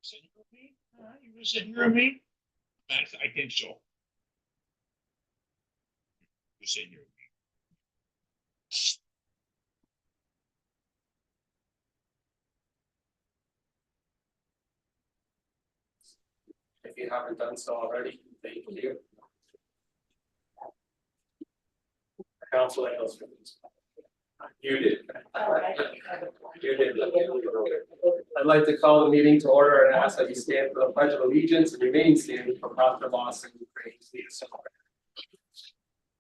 Sitting with me? You were sitting with me? I think so. You're sitting here with me. If you haven't done so already, thank you. Council Ales. You did. You did. I'd like to call the meeting to order and ask that you stand for the Pledge of Allegiance and remain standing for Dr. Lawson praise the assembly.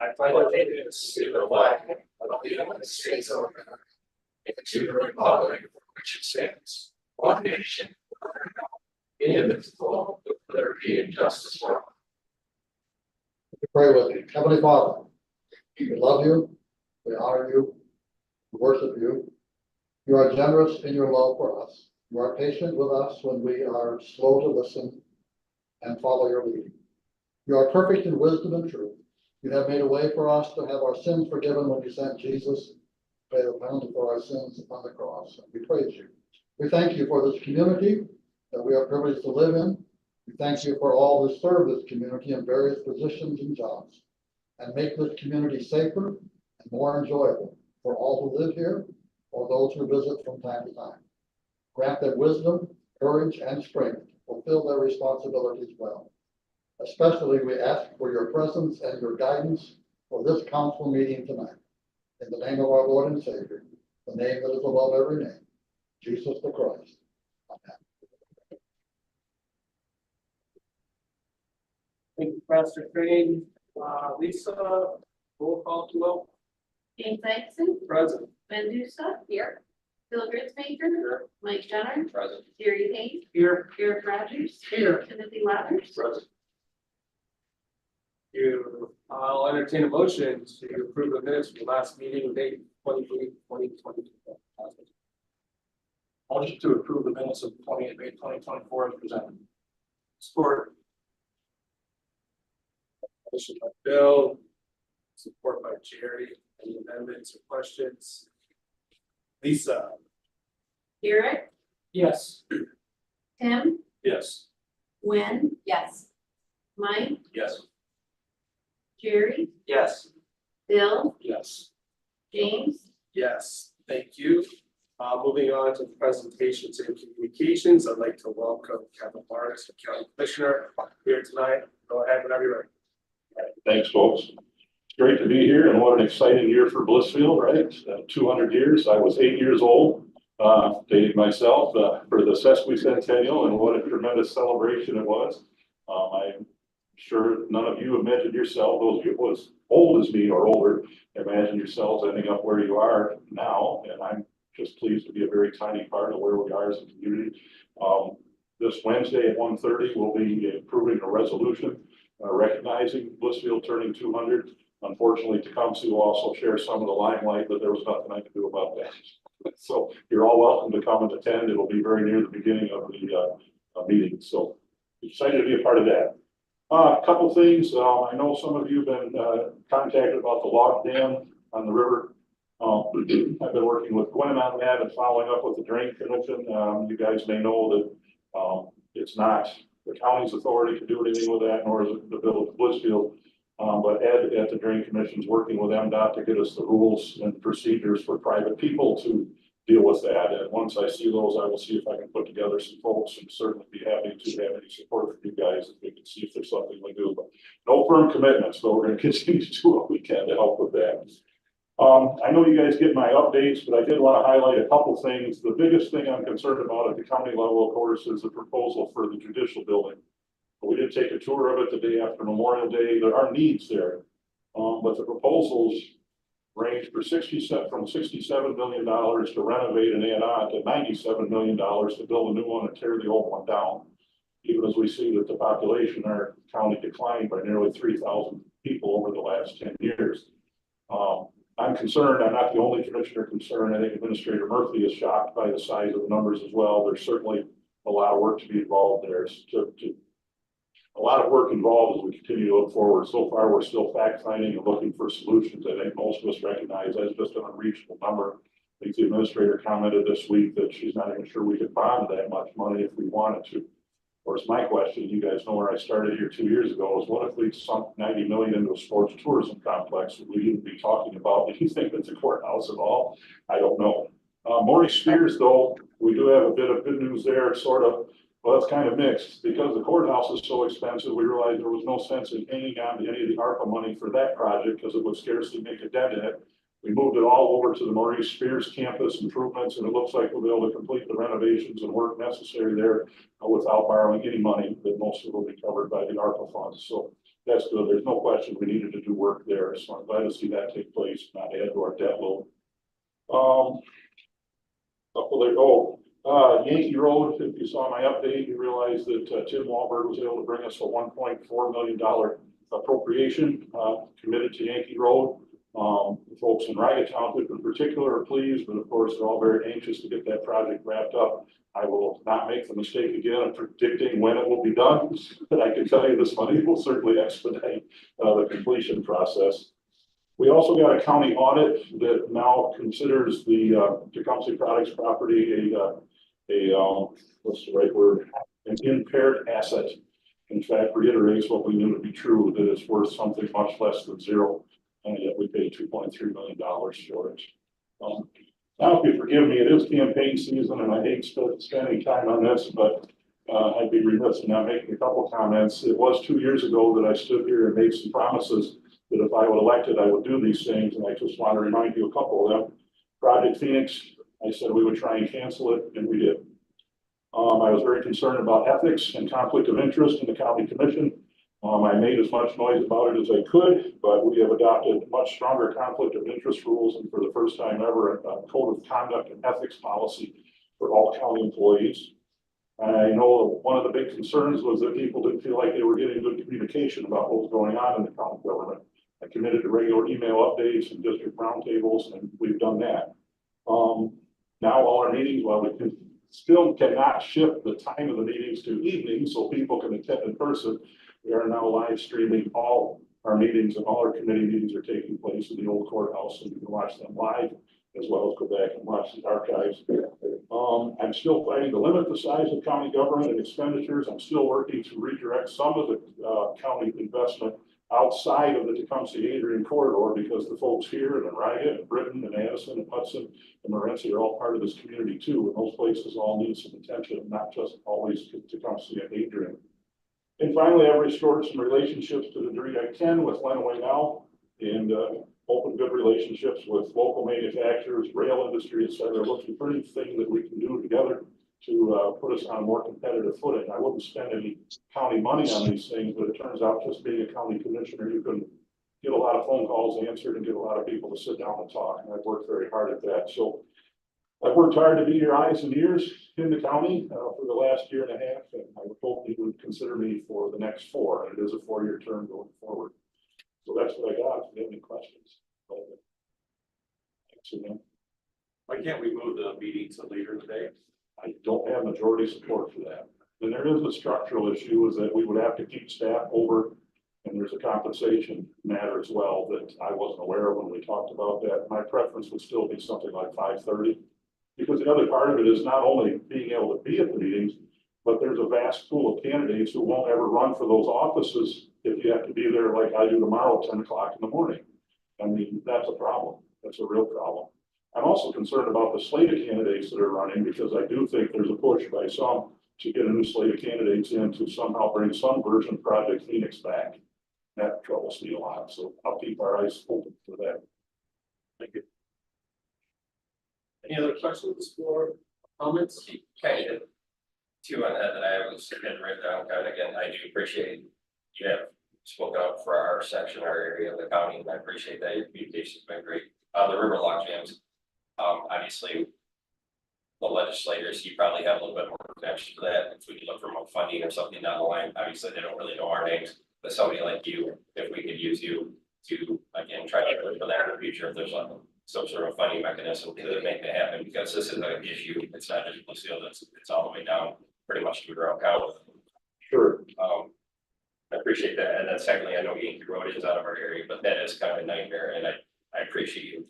I pledge allegiance to the flag of the United States of America and to the republic for which it stands, one nation, indivisible, with liberty and justice for all. Pray with me. Heavenly Father, we love you, we honor you, we worship you. You are generous in your love for us. You are patient with us when we are slow to listen and follow your lead. You are perfect in wisdom and truth. You have made a way for us to have our sins forgiven when you sent Jesus to pay the penalty for our sins on the cross. And we praise you. We thank you for this community that we are privileged to live in. We thank you for all who serve this community in various positions and jobs, and make this community safer and more enjoyable for all who live here or those who visit from time to time. Grant them wisdom, courage, and strength to fulfill their responsibilities well. Especially, we ask for your presence and your guidance for this council meeting tonight. In the name of our Lord and Savior, the name that is above every name, Jesus the Christ. Amen. Thank you, Pastor Crane. Lisa, roll call to vote. James Isaacson, Present. Ben Dusa, here. Phil Gritzmaker, Mike Jenner, Present. Jerry Hayes, Here. Eric Rogers, Here. Timothy Lathers. Present. I'll entertain a motion to approve the minutes from the last meeting date 2022. Motion to approve the minutes of 28 May 2024 as presented. Support. Motion by Bill, support by Jerry. Any amendments or questions? Lisa. Eric, Yes. Tim, Yes. Gwen. Yes. Mike, Yes. Jerry, Yes. Bill, Yes. James. Yes, thank you. Moving on to presentations and communications, I'd like to welcome Kevin Morris, the County Commissioner, here tonight. Go ahead whenever you're ready. Thanks, folks. It's great to be here, and what an exciting year for Blissfield, right? 200 years. I was 8 years old, dated myself for the sesquicentennial, and what a tremendous celebration it was. I'm sure none of you imagined yourself, those of you who as old as me or older, imagine yourselves ending up where you are now, and I'm just pleased to be a very tiny part of where we are as a community. This Wednesday at 1:30, we'll be approving a resolution recognizing Blissfield turning 200. Unfortunately, Tecumseh will also share some of the limelight, but there was nothing I could do about that. So you're all welcome to come and attend. It'll be very near the beginning of the meeting. So excited to be a part of that. A couple things. I know some of you have been contacted about the log dam on the river. I've been working with Gwen on that and following up with the Drain Commission. You guys may know that it's not the county's authority to do anything with that, nor is it the village of Blissfield. But Ed at the Drain Commission is working with MDOT to get us the rules and procedures for private people to deal with that. And once I see those, I will see if I can put together some folks, and certainly be happy to have any support from you guys if we can see if there's something we do. But no firm commitments, but we're going to continue to do what we can to help with that. I know you guys get my updates, but I did want to highlight a couple things. The biggest thing I'm concerned about at the county level, of course, is the proposal for the judicial building. We did take a tour of it the day after Memorial Day. There are needs there, but the proposals range from $67 million to renovate and add on to $97 million to build a new one and tear the old one down. Even as we see that the population in our county declined by nearly 3,000 people over the last 10 years. I'm concerned. I'm not the only commissioner concerned. I think Administrator Murphy is shocked by the size of the numbers as well. There's certainly a lot of work to be involved there. A lot of work involved as we continue to look forward. So far, we're still fact finding and looking for solutions. I think most of us recognize that's just an unreachable number. I think the administrator commented this week that she's not even sure we could bond that much money if we wanted to. course, my question, you guys know where I started here 2 years ago, is what if we sunk 90 million into a sports tourism complex? Would we even be talking about anything that's a courthouse at all? I don't know. Maurice Spears, though, we do have a bit of good news there, sort of. Well, it's kind of mixed. Because the courthouse is so expensive, we realized there was no sense in hanging on to any of the ARPA money for that project because it would scarcely make a dent in it. We moved it all over to the Maurice Spears campus improvements, and it looks like we'll be able to complete the renovations and work necessary there without borrowing any money, that most of it will be covered by the ARPA funds. So that's good. There's no question we needed to do work there. So I'm glad to see that take place, not add to our debt load. Yankee Road, if you saw my update, you realized that Tim Walberg was able to bring us a $1.4 million appropriation committed to Yankee Road. The folks in Riga Township in particular are pleased, but of course, they're all very anxious to get that project wrapped up. I will not make the mistake again of predicting when it will be done, but I can tell you this money will certainly expedite the completion process. We also got a county audit that now considers the Tecumseh Products property what's the right word? An impaired asset. In fact, reiterates what we knew to be true, that it's worth something much less than zero, and yet we paid $2.3 million for it. Now, if you forgive me, it is campaign season, and I hate spending time on this, but I'd be remiss in not making a couple comments. It was 2 years ago that I stood here and made some promises that if I was elected, I would do these things, and I just want to remind you a couple of them. Project Phoenix, I said we would try and cancel it, and we did. I was very concerned about ethics and conflict of interest in the county commission. I made as much noise about it as I could, but we have adopted much stronger conflict of interest rules, and for the first time ever, a code of conduct and ethics policy for all county employees. I know one of the big concerns was that people didn't feel like they were getting good communication about what was going on in the county government. I committed to regular email updates and district roundtables, and we've done that. Now all our meetings, while we still cannot shift the time of the meetings to evenings so people can attend in person, we are now live streaming all our meetings, and all our committee meetings are taking place in the old courthouse, and you can watch them live as well as go back and watch the archives. I'm still fighting to limit the size of county government and expenditures. I'm still working to redirect some of the county investment outside of the Tecumseh-Adrian corridor, because the folks here in Riga and Britton and Addison and Hudson and Morenci are all part of this community too, and those places all need some attention, not just always Tecumseh and Adrian. And finally, I've restored some relationships to the degree I can with Lenawee now, and open good relationships with local manufacturers, rail industry, et cetera. Looking for anything that we can do together to put us on a more competitive footing. I wouldn't spend any county money on these things, but it turns out just being a county commissioner, you can get a lot of phone calls answered and get a lot of people to sit down and talk. And I've worked very hard at that. So I've worked hard to be your eyes and ears in the county for the last year and a half, and I would hope you would consider me for the next 4. And it is a 4-year term going forward. So that's what I got. If you have any questions. Thanks again. Why can't we move the meeting to later today? I don't have majority support for that. And there is a structural issue, is that we would have to keep staff over, and there's a compensation matter as well that I wasn't aware of when we talked about that. My preference would still be something like 5:30, because the other part of it is not only being able to be at the meetings, but there's a vast pool of candidates who won't ever run for those offices if you have to be there like I do tomorrow at 10 o'clock in the morning. I mean, that's a problem. That's a real problem. I'm also concerned about the slate of candidates that are running, because I do think there's a push by some to get a new slate of candidates in to somehow bring some version of Project Phoenix back. That troubles me a lot, so I'll keep our eyes open for that. Thank you. Any other questions or comments? Kind of two on that I was getting right down. Kind of again, I do appreciate you have spoken up for our section, our area of the county, and I appreciate that. Your communication's been great. The river log jams, obviously, the legislators, you probably have a little bit more connection to that. If we could look for more funding or something down the line, obviously they don't really know our names, but somebody like you, if we could use you to again try to look for that in the future, if there's some sort of funding mechanism to make that happen, because this is an issue. It's not just Blissfield, it's all the way down pretty much to Monroe County. Sure. I appreciate that. And then secondly, I know Yankee Road is out of our area, but that is kind of a nightmare, and I appreciate you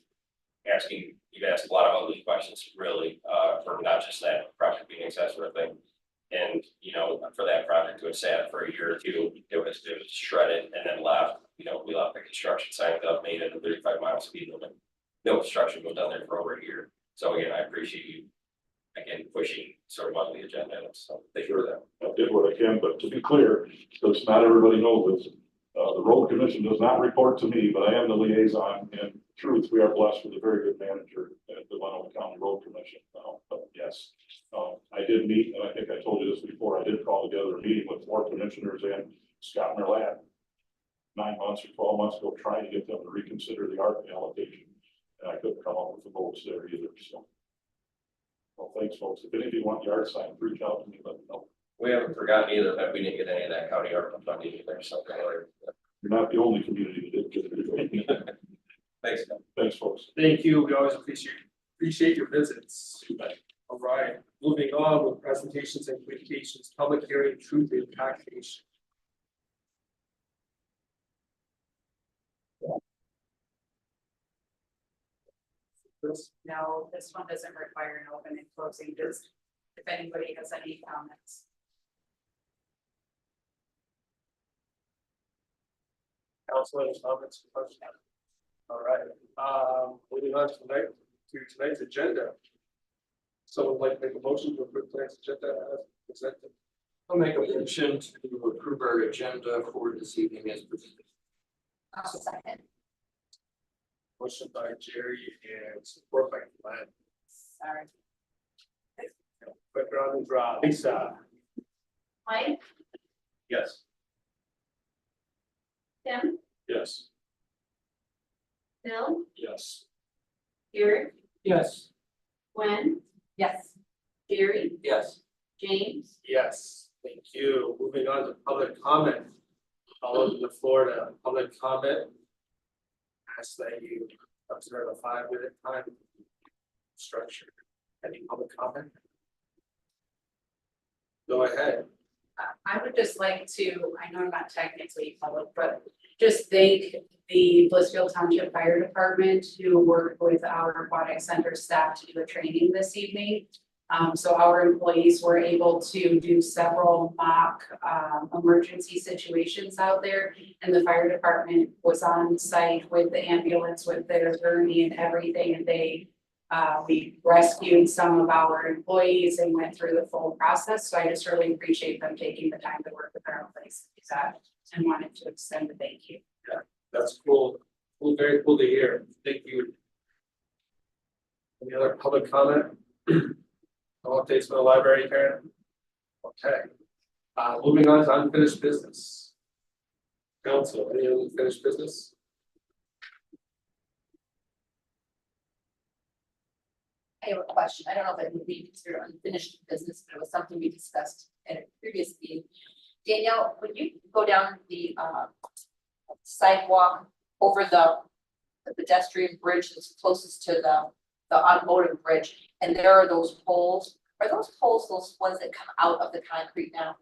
asking. You've asked a lot of other questions, really, for not just that project being that sort of thing. And, you know, for that project, it sat for a year or two, it was shredded and then left, we left the construction signs up, made it a 35-mile speed limit. No construction was done there for over a year, so again, I appreciate you, again, pushing sort of on the agenda, so thank you for that. I did what I can, but to be clear, because not everybody knows this, the road commission does not report to me, but I am the liaison. In truth, we are blessed with a very good manager at the Winona County Road Commission. But yes, I did meet, and I think I told you this before, I did call together a meeting with 4 commissioners and Scott Merlad 9 months or 12 months ago, trying to get them to reconsider the ARP allocation. And I couldn't come up with the votes there either, so. Well, thanks, folks. If any of you want yard signs, reach out to me, let me know. We haven't forgotten either that we didn't get any of that county ARPA funding either, something like that. You're not the only community that did get it. Thanks. Thanks, folks. Thank you. We always appreciate your visits. All right, moving on with presentations and communications, public hearing, truth and taxation. No, this one doesn't require an open and closing, just if anybody has any comments. Council, any comments? Questions? All right, moving on to tonight's agenda. Someone would like to make a motion to approve tonight's agenda as presented. I'll make a motion to approve our agenda for this evening as presented. I'll second. Motion by Jerry and support by Glenn. Sorry. Quick round and draw. Lisa. Mike, Yes. Tim, Yes. Bill, Yes. Eric, Yes. Gwen. Yes. Jerry, Yes. James. Yes, thank you. Moving on to public comment. I'll open the floor to public comment. Ask that you observe a 5-minute time structure. Any public comment? Go ahead. I would just like to, I know I'm not technically public, but just thank the Blissfield Township Fire Department who worked with our aquatic center staff to do a training this evening. So our employees were able to do several mock emergency situations out there. And the fire department was on site with the ambulance, with their gurney and everything. And we rescued some of our employees and went through the full process. So I just really appreciate them taking the time to work with our employees to do that, and wanted to extend a thank you. That's cool. Very cool to hear. Thank you. Any other public comment? No updates from the library, Karen? Okay. Moving on to unfinished business. Council, any unfinished business? I have a question. I don't know if it would be considered unfinished business, but it was something we discussed at a previous meeting. Danielle, when you go down the sidewalk over the pedestrian bridge that's closest to the automotive bridge, and there are those poles, are those poles those ones that come out of the concrete now?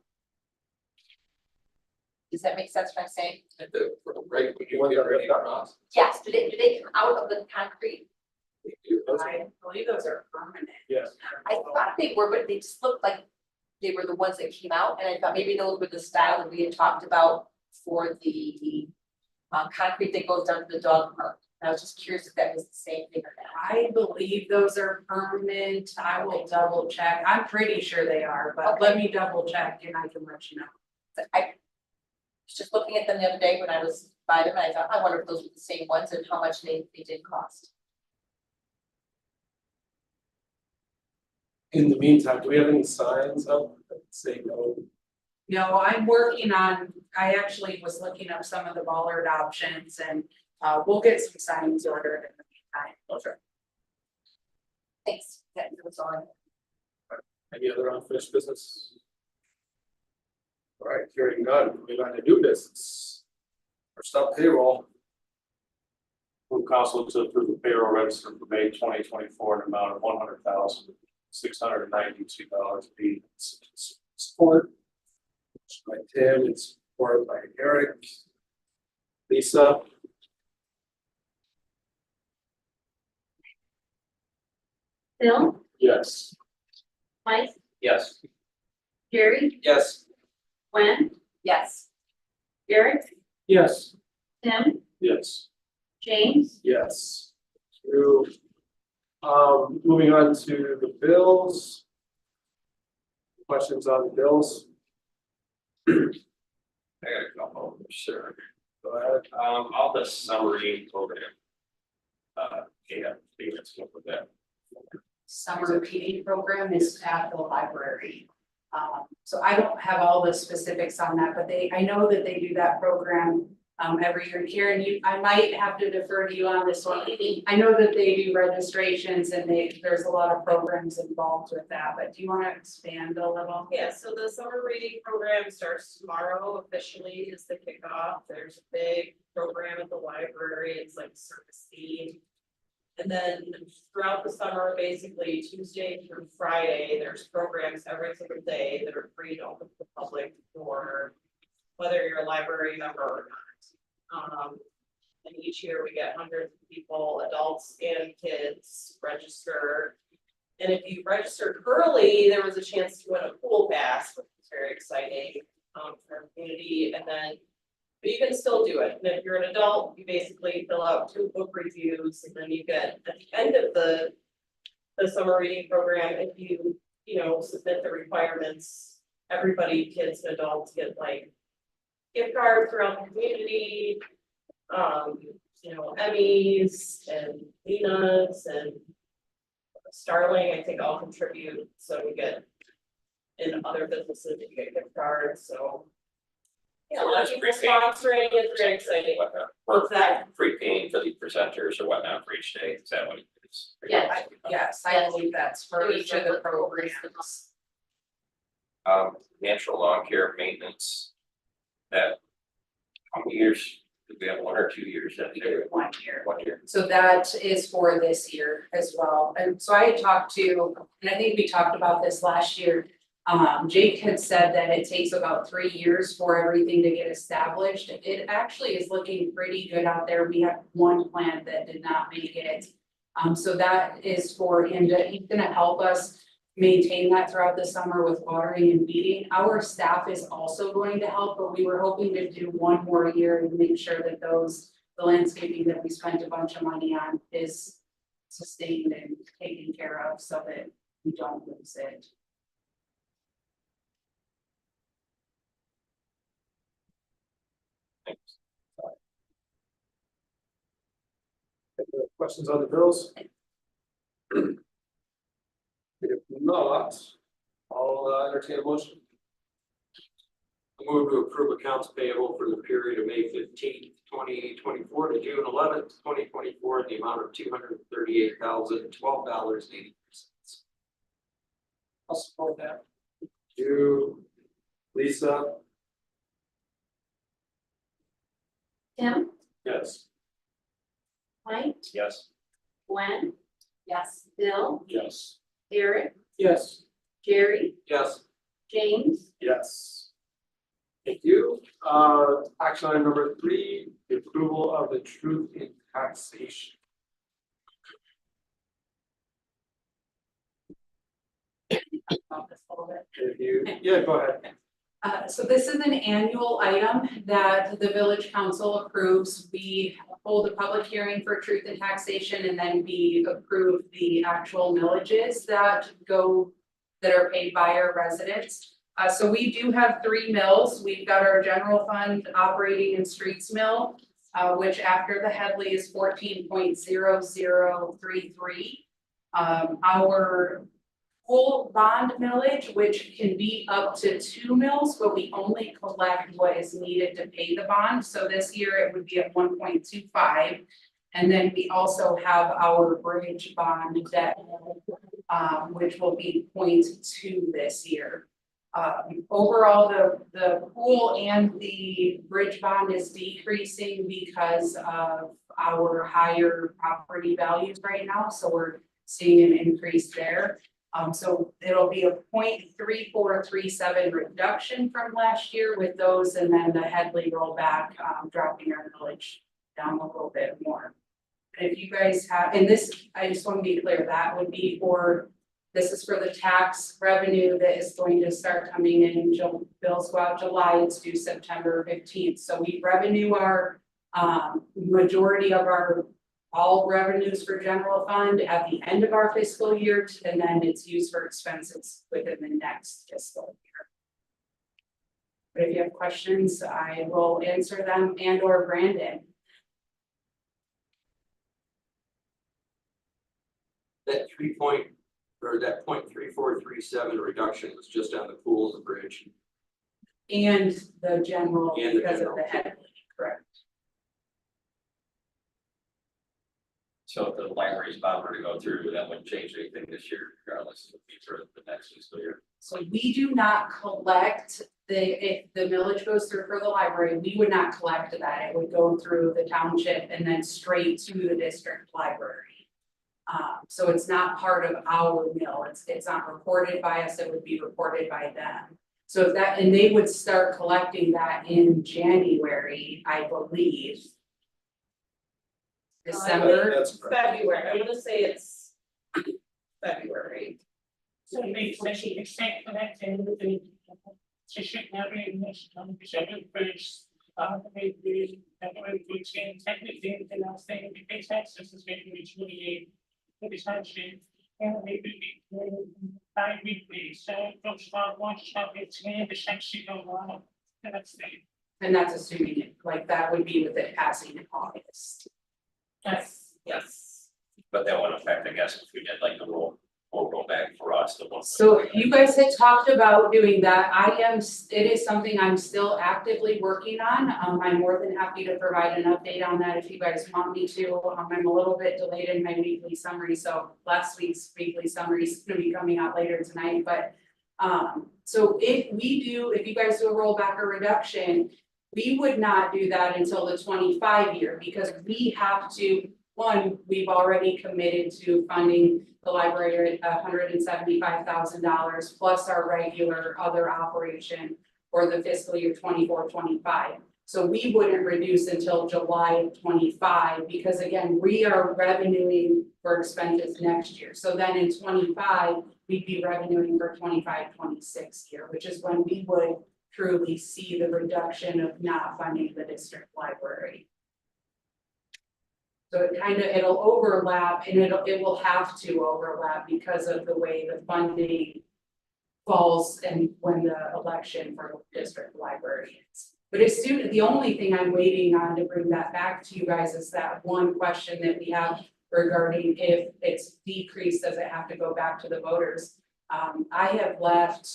Does that make sense what I'm saying? At the break, when you get ready across. Yes, do they come out of the concrete? I believe those are permanent. Yes. I thought they were, but they just looked like they were the ones that came out, and I thought maybe those were the style that we had talked about for the concrete that goes down to the dog park. And I was just curious if that was the same thing or not. I believe those are permanent. I will double check. I'm pretty sure they are, but Okay. let me double check and I can let you know. But I was just looking at them the other day when I was by them, and I thought, I wonder if those were the same ones and how much they did cost. In the meantime, do we have any signs up that say no? No, I'm working on, I actually was looking up some of the bollard options and we'll get some signs ordered in the meantime. Okay. Thanks, that was on. Any other unfinished business? All right, hearing none, moving on to new business. First up, payroll. Move council to approve the payroll register for May 2024 in an amount of $100,692.80. Support. Motion by Tim, and support by Eric. Lisa. Bill, Yes. Mike, Yes. Jerry, Yes. Gwen, Yes. Eric, Yes. Tim, Yes. James, Yes. Moving on to the bills. Questions on the bills? I got a couple, sure. Go ahead. All the summer reading program. Yeah, I think let's go with that. summer reading program is at the library. So I don't have all the specifics on that, but I know that they do that program every year. Karen, I might have to defer to you on this one. I know that they do registrations and there's a lot of programs involved with that, but do you want to expand a little? Yeah, so the summer reading program starts tomorrow officially is the kickoff. There's a big program at the library. It's like service themed. And then throughout the summer, basically Tuesday through Friday, there's programs every single day that are free to open to the public for whether you're a library member or not. And each year we get hundreds of people, adults and kids register. And if you registered early, there was a chance to win a pool pass, which was very exciting for our community. And then, but you can still do it. And if you're an adult, you basically fill out 2 book reviews, and then you get at the end of the summer reading program, if you submit the requirements, everybody, kids and adults, get like gift cards around the community, Emmys and Lena's and Starling, I think all contribute, so we get in other businesses, you get gift cards, so. Yeah, a lot of people sponsoring, it's very exciting. What's that? Free painting for the presenters or whatnot for each day, is that what it is? Yes, I believe that's for each of the programs. Natural lawn care maintenance. That, how many years, do we have 1 or 2 years? We do it 1 year. 1 year. So that is for this year as well. And so I had talked to, and I think we talked about this last year. Jake had said that it takes about 3 years for everything to get established. It actually is looking pretty good out there. We had 1 plant that did not make it. So that is for him he's gonna help us maintain that throughout the summer with watering and feeding. Our staff is also going to help, but we were hoping to do 1 more year and make sure that the landscaping that we spent a bunch of money on is sustained and taken care of so that we don't lose it. Questions on the bills? If not, I'll entertain a motion. I move to approve accounts payable for the period of May 15th, 2024 to June 11th, 2024, in the amount of $238,012.80. I'll support that. You, Lisa? Tim, Yes. Mike, Yes. Gwen, Yes. Bill, Yes. Eric, Yes. Jerry, Yes. James, Yes. Thank you. Action item number 3, the approval of the truth in taxation. about this a little bit. If you, yeah, go ahead. So this is an annual item that the village council approves. We hold a public hearing for truth and taxation, and then we approve the actual millages that are paid by our residents. So we do have 3 mills. We've got our general fund operating and streets mill, which after the Headley is 14.0033. Our full bond millage, which can be up to 2 mills, but we only collect what is needed to pay the bond. So this year it would be at 1.25. And then we also have our bridge bond debt, which will be 0.2 this year. Overall, the pool and the bridge bond is decreasing because of our higher property values right now. So we're seeing an increase there. So it'll be a 0.3437 reduction from last year with those, and then the Headley rollback, dropping our millage down a little bit more. If you guys have, and this, I just want to be clear, that would be for This is for the tax revenue that is going to start coming in, bills go out July, it's due September 15th. So we revenue our majority of our all revenues for general fund at the end of our fiscal year, and then it's used for expenses within the next fiscal year. But if you have questions, I will answer them and or Brandon. That that 0.3437 reduction was just on the pool and the bridge. And the general, And the because of general. the head, correct. So if the library's bond were to go through, that wouldn't change anything this year, regardless of for the next fiscal year. So we do not collect if the millage goes through for the library, we would not collect that. It would go through the township and then straight to the district library. So it's not part of our mill. It's not reported by us. It would be reported by them. So if that, and they would start collecting that in January, I believe. December. That's correct. February, I'm gonna say it's February. So it makes sense, you extend connecting with the session every next December first. Maybe that way we can technically the last thing we pay taxes is maybe we 28 for the township. And maybe we bi-weekly, so don't start one shot, it's in the section of that's the. And that's assuming it, like that would be with it passing in August. Yes. But that wouldn't affect, I guess, if we did like the roll back for us, the one. So you guys had talked about doing that. It is something I'm still actively working on. I'm more than happy to provide an update on that if you guys want me to. I'm a little bit delayed in my weekly summary, so last week's weekly summary is gonna be coming out later tonight, but so if you guys do a rollback or reduction, we would not do that until the 25 year because we have to, one, we've already committed to funding the library at $175,000 plus our regular other operation for the fiscal year 24-25. So we wouldn't reduce until July of 25 because again, we are revenuing for expenses next year. So then in 25, we'd be revenuing for 25-26 year, which is when we would truly see the reduction of not funding the district library. So it'll overlap and it will have to overlap because of the way the funding falls and when the election for the district library is. But as soon, the only thing I'm waiting on to bring that back to you guys is that one question that we have regarding if it's decreased, does it have to go back to the voters? I have left,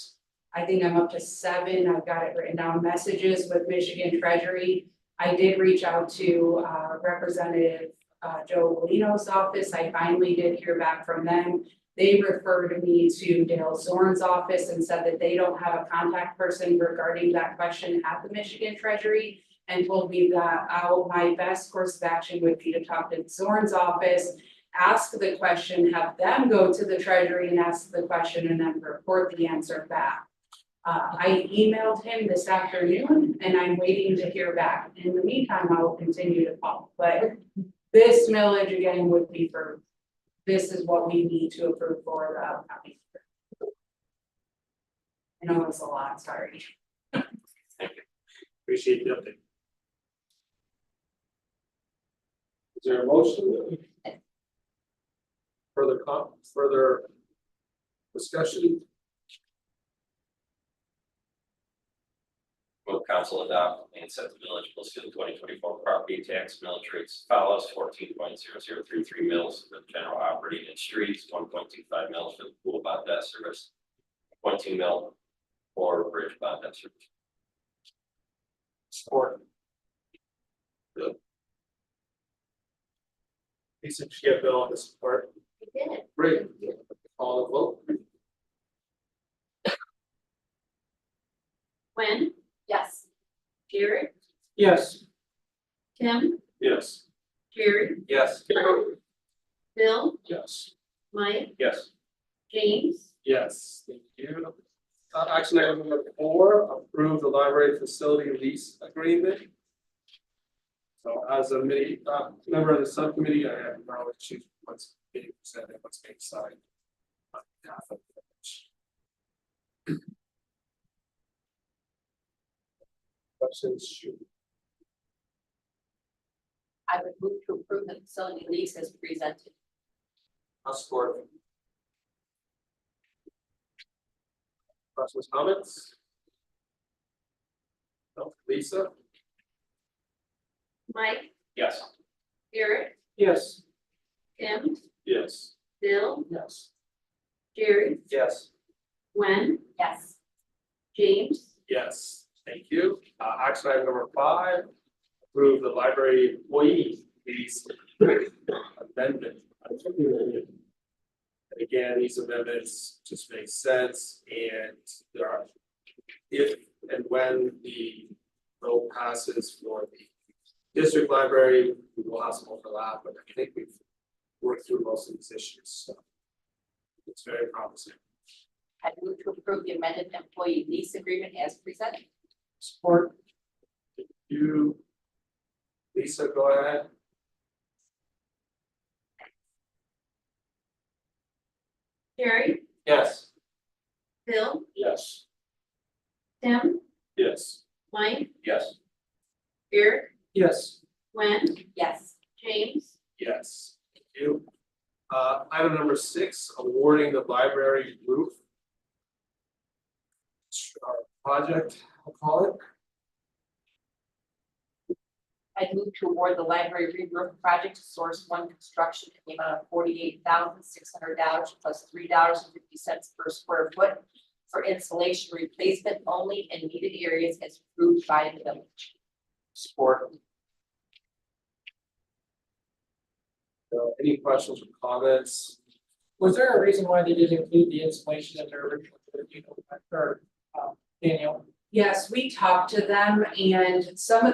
I think I'm up to 7, I've got it written down, messages with Michigan Treasury. I did reach out to Representative Joe Molino's office. I finally did hear back from them. They referred me to Dale Zorn's office and said that they don't have a contact person regarding that question at the Michigan Treasury and told me that my best course of action would be to talk to Zorn's office, ask the question, have them go to the Treasury and ask the question and then report the answer back. I emailed him this afternoon and I'm waiting to hear back. In the meantime, I will continue to call, but this millage again would be for, this is what we need to approve for the upcoming year. I know it's a lot, sorry. Appreciate the update. Is there a motion? Further discussion? Will council adopt and set the village Blissfield 2024 property tax millage rates as follows: 14.0033 mils for the general operating and streets, 1.25 mils for the pool bond debt service, 0.2 mil for bridge bond debt service. Support. Good. Lisa, did you get Bill on the support? We did. Great. Call the vote. Gwen, Yes. Jared, Yes. Tim, Yes. Jerry, Yes. Bill, Yes. Mike, Yes. James, Yes, thank you. Action item number 4, approve the library facility lease agreement. So as a member of the subcommittee, I have no issues with what's being presented, what's being signed. Questions? I would move to approve the facility lease as presented. I'll support. Questions, comments? No, Lisa? Mike, Yes. Eric, Yes. Tim, Yes. Bill, Yes. Jerry, Yes. Gwen, Yes. James, Yes, thank you. Action item number 5, approve the library employee fees amendment. And again, these amendments just make sense and there are, if and when the bill passes for the district library, we will have some overlap, but I think we've worked through most of these issues, so it's very promising. I move to approve the amended employee lease agreement as presented. Support. You. Lisa, go ahead. Jerry, Yes. Bill, Yes. Tim, Yes. Mike, Yes. Eric, Yes. Gwen, Yes. James, Yes, thank you. Item number 6, awarding the library roof. Our project, I'll call it. I move to award the library re-roof project to Source One Construction in the amount of $48,600 plus $3.50 per square foot for installation replacement only in needed areas as approved by the village. Support. Any questions or comments? Was there a reason why they didn't include the installation in their original, or, Daniel? Yes, we talked to them and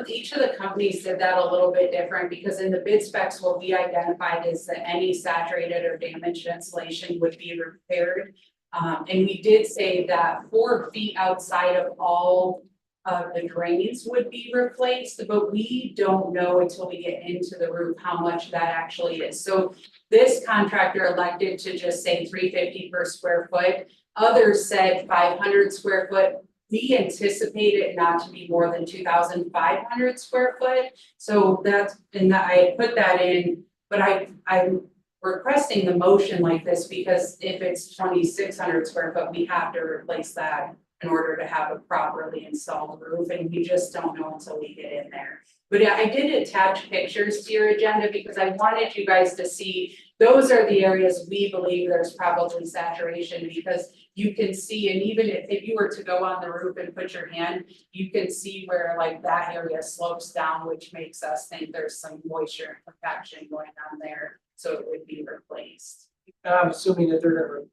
each of the companies did that a little bit different because in the bid specs, what we identified is that any saturated or damaged insulation would be repaired. And we did say that 4 feet outside of all of the drains would be replaced, but we don't know until we get into the roof how much that actually is. So this contractor elected to just say $350 per square foot. Others said 500 square foot. We anticipate it not to be more than 2,500 square foot. So that's, and I put that in, but I'm requesting the motion like this because if it's 2,600 square foot, we have to replace that in order to have a properly installed roof, and we just don't know until we get in there. But yeah, I did attach pictures to your agenda because I wanted you guys to see, those are the areas we believe there's probably saturation, because you can see, and even if you were to go on the roof and put your hand, you can see where like that area slopes down, which makes us think there's some moisture and compaction going on there, so it would be replaced. I'm assuming that they're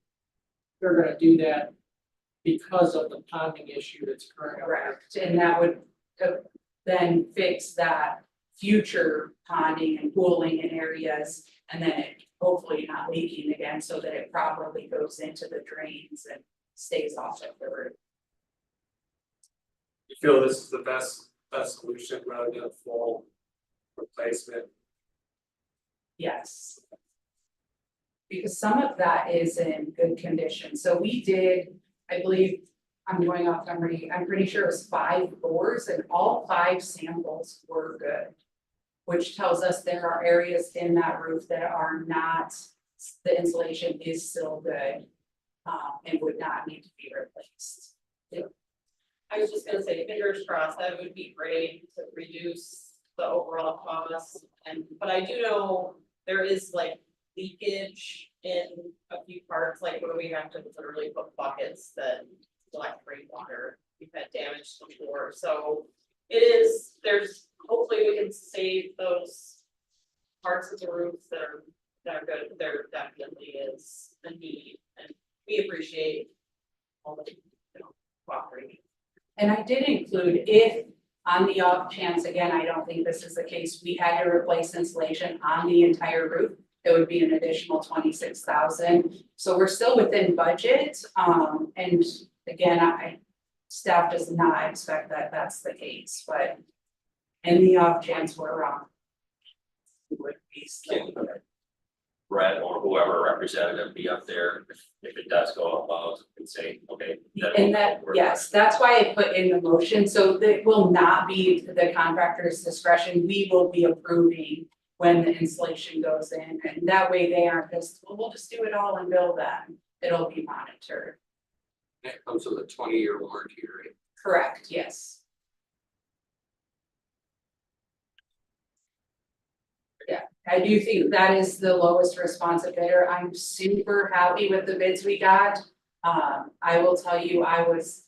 gonna do that because of the ponding issue that's occurring. Correct, and that would then fix that future ponding and pooling in areas, and then it hopefully not leaking again so that it properly goes into the drains and stays off of the roof. You feel this is the best solution rather than a full replacement? Yes. Because some of that is in good condition, so we did, I believe, I'm going off memory, I'm pretty sure it was 5 bores and all 5 samples were good. Which tells us there are areas in that roof that are not, the insulation is still good. And would not need to be replaced. I was just gonna say, fingers crossed, that would be great to reduce the overall cost, but I do know there is like leakage in a few parts, like where we have to literally put buckets that collect rainwater. We've had damage before, so there's, hopefully we can save those parts of the roof that are good. There definitely is a need, and we appreciate all the, cooperating. And I did include, if on the off chance, again, I don't think this is the case, we had to replace insulation on the entire roof, it would be an additional 26,000. So we're still within budget. And again, staff does not expect that that's the case, but in the off chance we're wrong, we would be still good. Brett or whoever representative be up there, if it does go above, and say, okay. And that, yes, that's why I put in the motion, so that will not be to the contractor's discretion, we will be approving when the installation goes in, and that way they aren't just, well, we'll just do it all and bill them, it'll be monitored. That comes with a 20-year warranty, right? Correct, yes. Yeah, I do think that is the lowest responsive bidder. I'm super happy with the bids we got. I will tell you, I was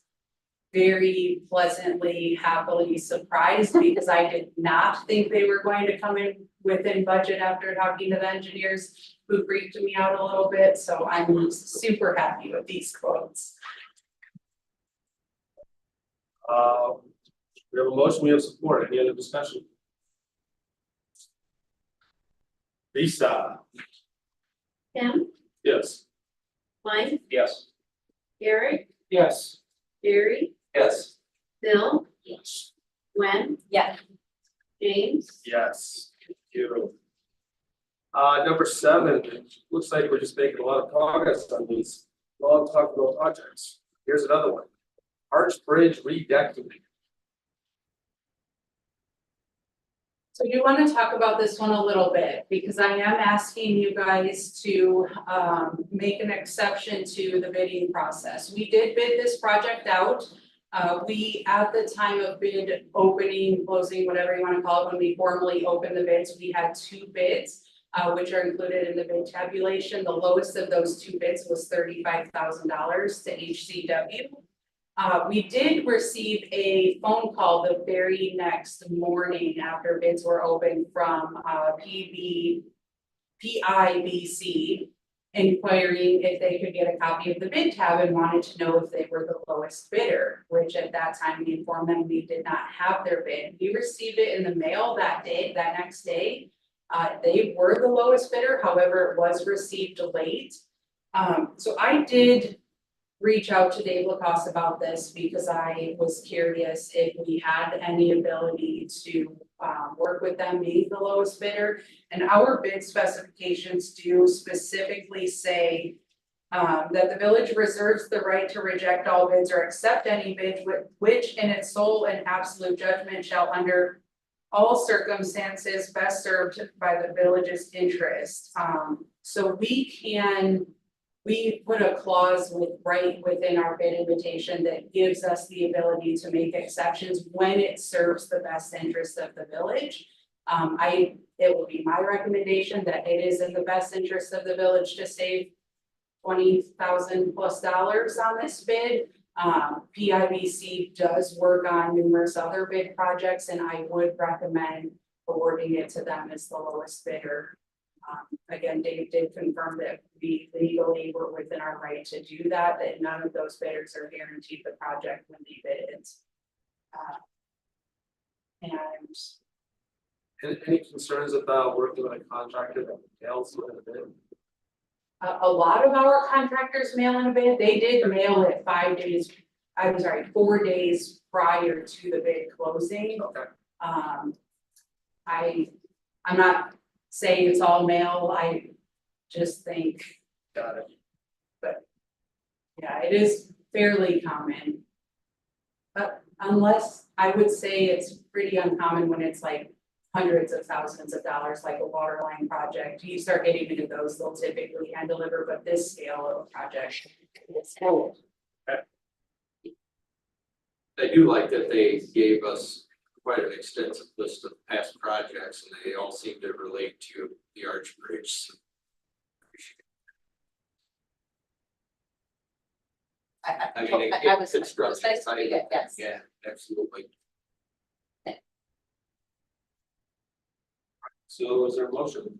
very pleasantly, happily surprised because I did not think they were going to come in within budget after talking to the engineers who freaked me out a little bit, so I'm super happy with these quotes. We have a motion, we have support, any other discussion? Lisa? Tim, Yes. Mike, Yes. Eric, Yes. Gary, Yes. Bill, Yes. Gwen, Yeah, James, Yes. Thank you. Number 7, looks like we're just making a lot of progress on these long talked about projects. Here's another one. Arch Bridge redecking. So I do want to talk about this one a little bit, because I am asking you guys to make an exception to the bidding process. We did bid this project out. We, at the time of bid opening, closing, whatever you want to call it, when we formally opened the bids, we had 2 bids, which are included in the bid tabulation. The lowest of those 2 bids was $35,000 to HCW. We did receive a phone call the very next morning after bids were open from PIBC, inquiring if they could get a copy of the bid tab and wanted to know if they were the lowest bidder, which at that time we informed them we did not have their bid. We received it in the mail that next day. They were the lowest bidder, however, it was received late. So I did reach out to Dave Lacoste about this because I was curious if we had any ability to work with them being the lowest bidder. And our bid specifications do specifically say that the village reserves the right to reject all bids or accept any bid which in its sole and absolute judgment shall under all circumstances best served by the village's interest. So we put a clause right within our bid invitation that gives us the ability to make exceptions when it serves the best interest of the village. It will be my recommendation that it is in the best interest of the village to save $20,000+ on this bid. PIBC does work on numerous other bid projects, and I would recommend awarding it to them as the lowest bidder. Again, Dave did confirm that we legally were within our right to do that, that none of those bidders are guaranteed the project when they bid it. Any concerns about working with a contractor that fails in a bid? A lot of our contractors mail in a bid, they did mail it 4 days prior to the bid closing. Okay. I'm not saying it's all mail, I just think, Got it. yeah, it is fairly common. But unless, I would say it's pretty uncommon when it's like hundreds of thousands of dollars, like a water line project. You start getting into those, they'll typically hand deliver, but this scale of a project, it's cool. I do like that they gave us quite an extensive list of past projects, and they all seem to relate to the Arch Bridge. I mean, I was, it was construction nice to site. meet you, yes. Yeah, absolutely. So is there a motion?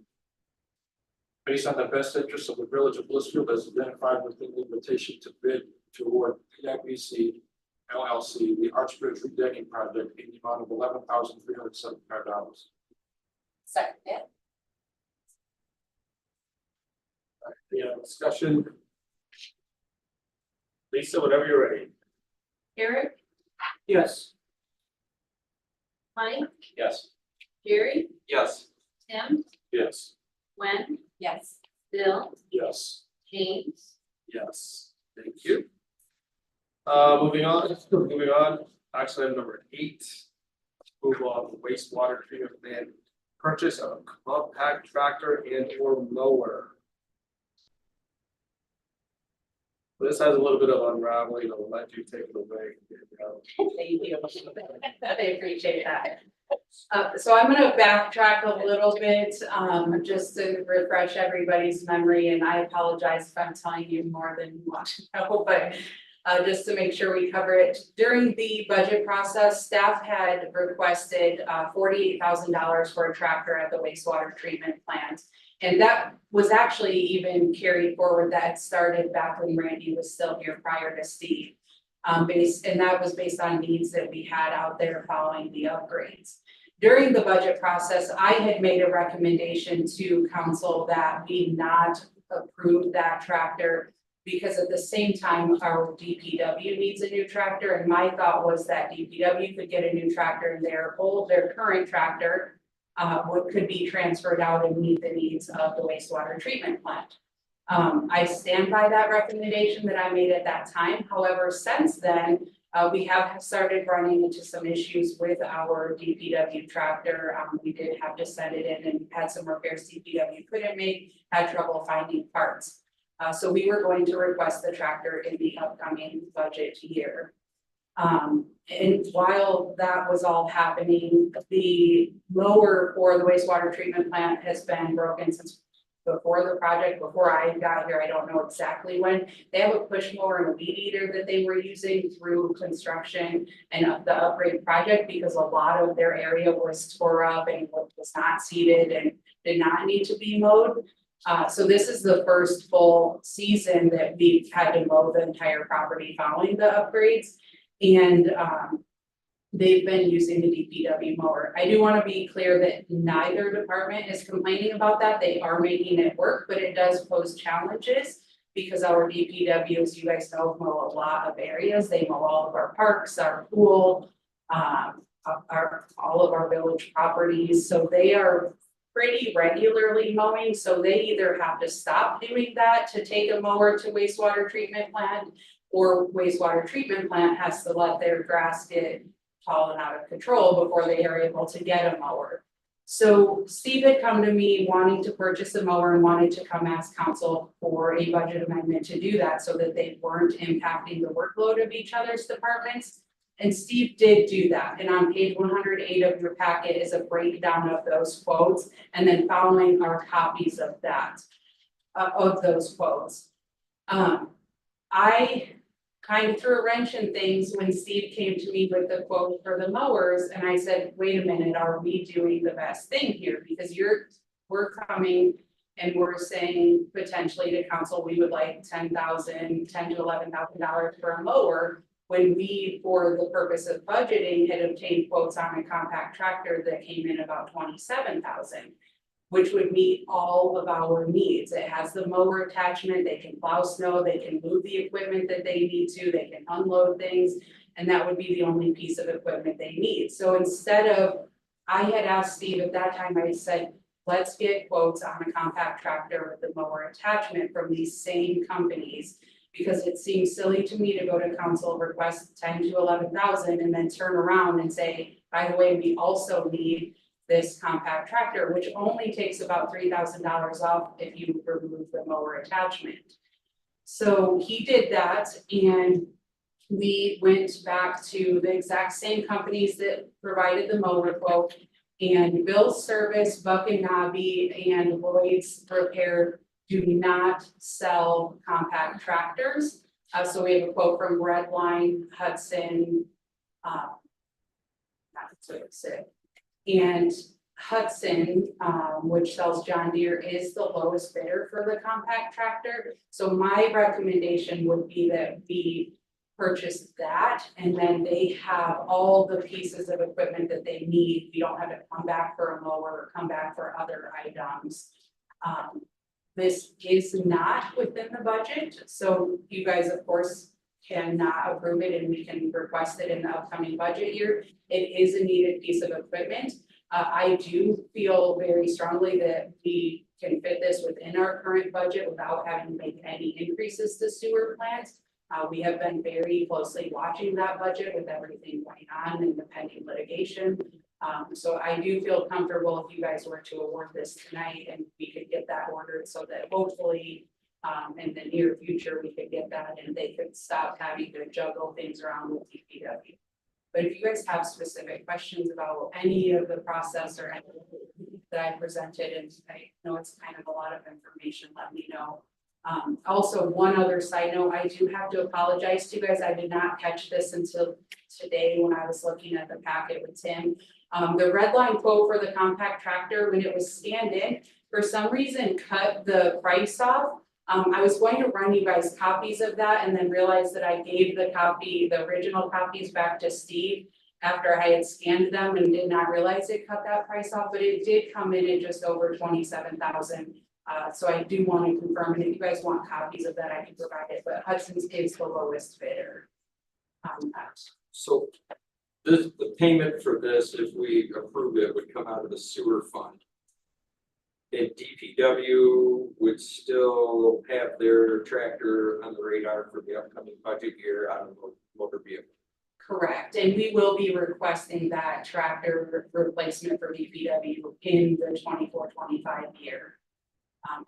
Based on the best interest of the village of Blissfield as identified within the invitation to bid to award PIBC LLC, the Arch Bridge redecking project in the amount of $11,375. Second, yeah. Any other discussion? Lisa, whenever you're ready. Eric, Yes. Mike, Yes. Gary, Yes. Tim, Yes. Gwen, Yes. Bill, Yes. James, Yes, thank you. Moving on, action item number 8. Approval of the wastewater treatment plant purchase of a compact tractor and or mower. This has a little bit of unraveling, I'll let you take it away. Thank you. I appreciate that. So I'm gonna backtrack a little bit, just to refresh everybody's memory, and I apologize if I'm telling you more than you want to know, but just to make sure we cover it. During the budget process, staff had requested $48,000 for a tractor at the wastewater treatment plant. And that was actually even carried forward, that started back when Randy was still here prior to Steve. And that was based on needs that we had out there following the upgrades. During the budget process, I had made a recommendation to council that we not approve that tractor, because at the same time, our DPW needs a new tractor, and my thought was that DPW could get a new tractor and their current tractor could be transferred out and meet the needs of the wastewater treatment plant. I stand by that recommendation that I made at that time. However, since then, we have started running into some issues with our DPW tractor. We did have to send it in and had some repairs DPW couldn't make, had trouble finding parts. So we were going to request the tractor in the upcoming budget year. And while that was all happening, the mower for the wastewater treatment plant has been broken since before the project, before I got here. I don't know exactly when. They have a push mower and a weed eater that they were using through construction and the upgrade project, because a lot of their area was tore up and was not seeded and did not need to be mowed. So this is the first full season that we've had to mow the entire property following the upgrades. And they've been using the DPW mower. I do want to be clear that neither department is complaining about that. They are making it work, but it does pose challenges because our DPWs, you guys know, mow a lot of areas. They mow all of our parks, our pool, all of our village properties. So they are pretty regularly mowing. So they either have to stop doing that to take a mower to wastewater treatment plant, or wastewater treatment plant has to let their grass get tall and out of control before they are able to get a mower. So Steve had come to me wanting to purchase a mower and wanted to come ask council for a budget amendment to do that so that they weren't impacting the workload of each other's departments. And Steve did do that. And on page 108 of your packet is a breakdown of those quotes, and then following are copies of that, of those quotes. I kind of threw a wrench in things when Steve came to me with the quote for the mowers, and I said, wait a minute, are we doing the best thing here? Because we're coming and we're saying potentially to council, we would like $10,000 to $11,000 for a mower, when we, for the purpose of budgeting, had obtained quotes on a compact tractor that came in about $27,000. Which would meet all of our needs. It has the mower attachment, they can plow snow, they can move the equipment that they need to, they can unload things, and that would be the only piece of equipment they need. So instead of, I had asked Steve at that time, I said, let's get quotes on a compact tractor with the mower attachment from these same companies, because it seems silly to me to go to council, request 10 to 11,000 and then turn around and say, by the way, we also need this compact tractor, which only takes about $3,000 off if you remove the mower attachment. So he did that, and we went back to the exact same companies that provided the mower quote, and Bill's Service, Buck and Nobby, and Lloyd's Repair do not sell compact tractors. So we have a quote from Redline, Hudson, and Hudson, which sells John Deere, is the lowest bidder for the compact tractor. So my recommendation would be that we purchase that, and then they have all the pieces of equipment that they need. We don't have to come back for a mower or come back for other items. This is not within the budget, so you guys, of course, cannot approve it, and we can request it in the upcoming budget year. It is a needed piece of equipment. I do feel very strongly that we can fit this within our current budget without having to make any increases to sewer plants. We have been very closely watching that budget with everything going on in the pending litigation. So I do feel comfortable if you guys were to award this tonight and we could get that ordered so that hopefully in the near future, we could get that and they could stop having to juggle things around with DPW. But if you guys have specific questions about any of the process or anything that I presented, and I know it's kind of a lot of information, let me know. Also, one other side note, I do have to apologize to you guys. I did not catch this until today when I was looking at the packet with Tim. The red line quote for the compact tractor, when it was scanned in, for some reason cut the price off. I was going to run you guys copies of that and then realized that I gave the original copies back to Steve after I had scanned them and did not realize it cut that price off, but it did come in at just over 27,000. So I do want to confirm, and if you guys want copies of that, I can provide it, but Hudson's is the lowest bidder. So the payment for this, if we approve it, would come out of the sewer fund. And DPW would still have their tractor on the radar for the upcoming budget year out of motor vehicle. Correct, and we will be requesting that tractor replacement for DPW in the 24-25 year.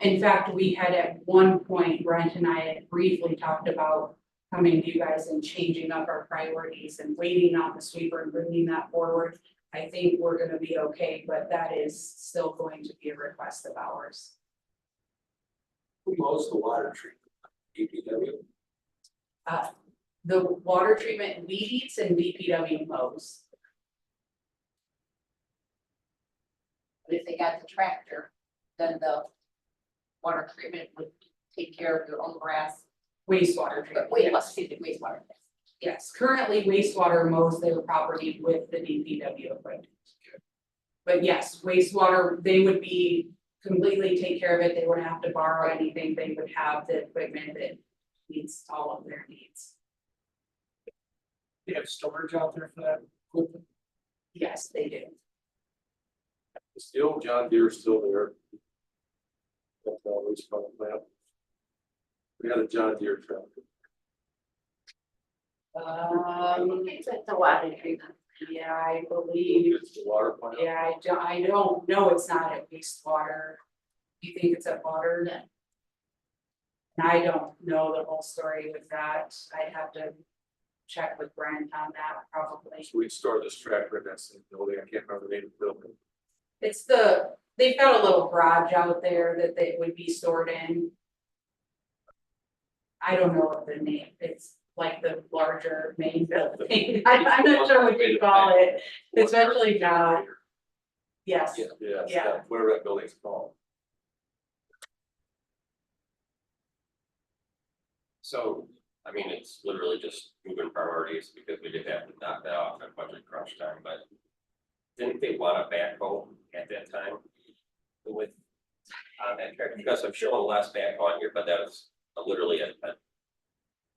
In fact, we had at one point, Brent and I had briefly talked about coming to you guys and changing up our priorities and waiting on the sweeper and bringing that forward. I think we're gonna be okay, but that is still going to be a request of ours. Who mows the water treatment? DPW? The water treatment weed eats and DPW mows. But if they got the tractor, then the water treatment would take care of their own grass. Wastewater treatment. Wait, excuse me, wastewater. Yes, currently wastewater mows their property with the DPW equipment. But yes, wastewater, they would be completely take care of it. They wouldn't have to borrow anything. They would have the equipment that meets all of their needs. They have storage out there for that equipment. Yes, they do. Is the old John Deere still there? That's always fun plant. We had a John Deere tractor. It's at the water treatment. Yeah, I believe, It's the water plant. yeah, I don't know, it's not at wastewater. You think it's at water? Yeah. And I don't know the whole story with that. I'd have to check with Brent on that probably. So we'd store this tractor in that same building. I can't remember the name of the building. It's they've got a little garage out there that they would be stored in. I don't know what the name, it's like the larger main building. I'm not sure what you call it. It's actually not. Yes, Yeah, Yeah. whatever that building's called. So, I mean, it's literally just moving priorities because we did have to knock that off at budget crunch time, but didn't they want a backhoe at that time with on that tractor? Because I'm showing less back on here, but that was literally a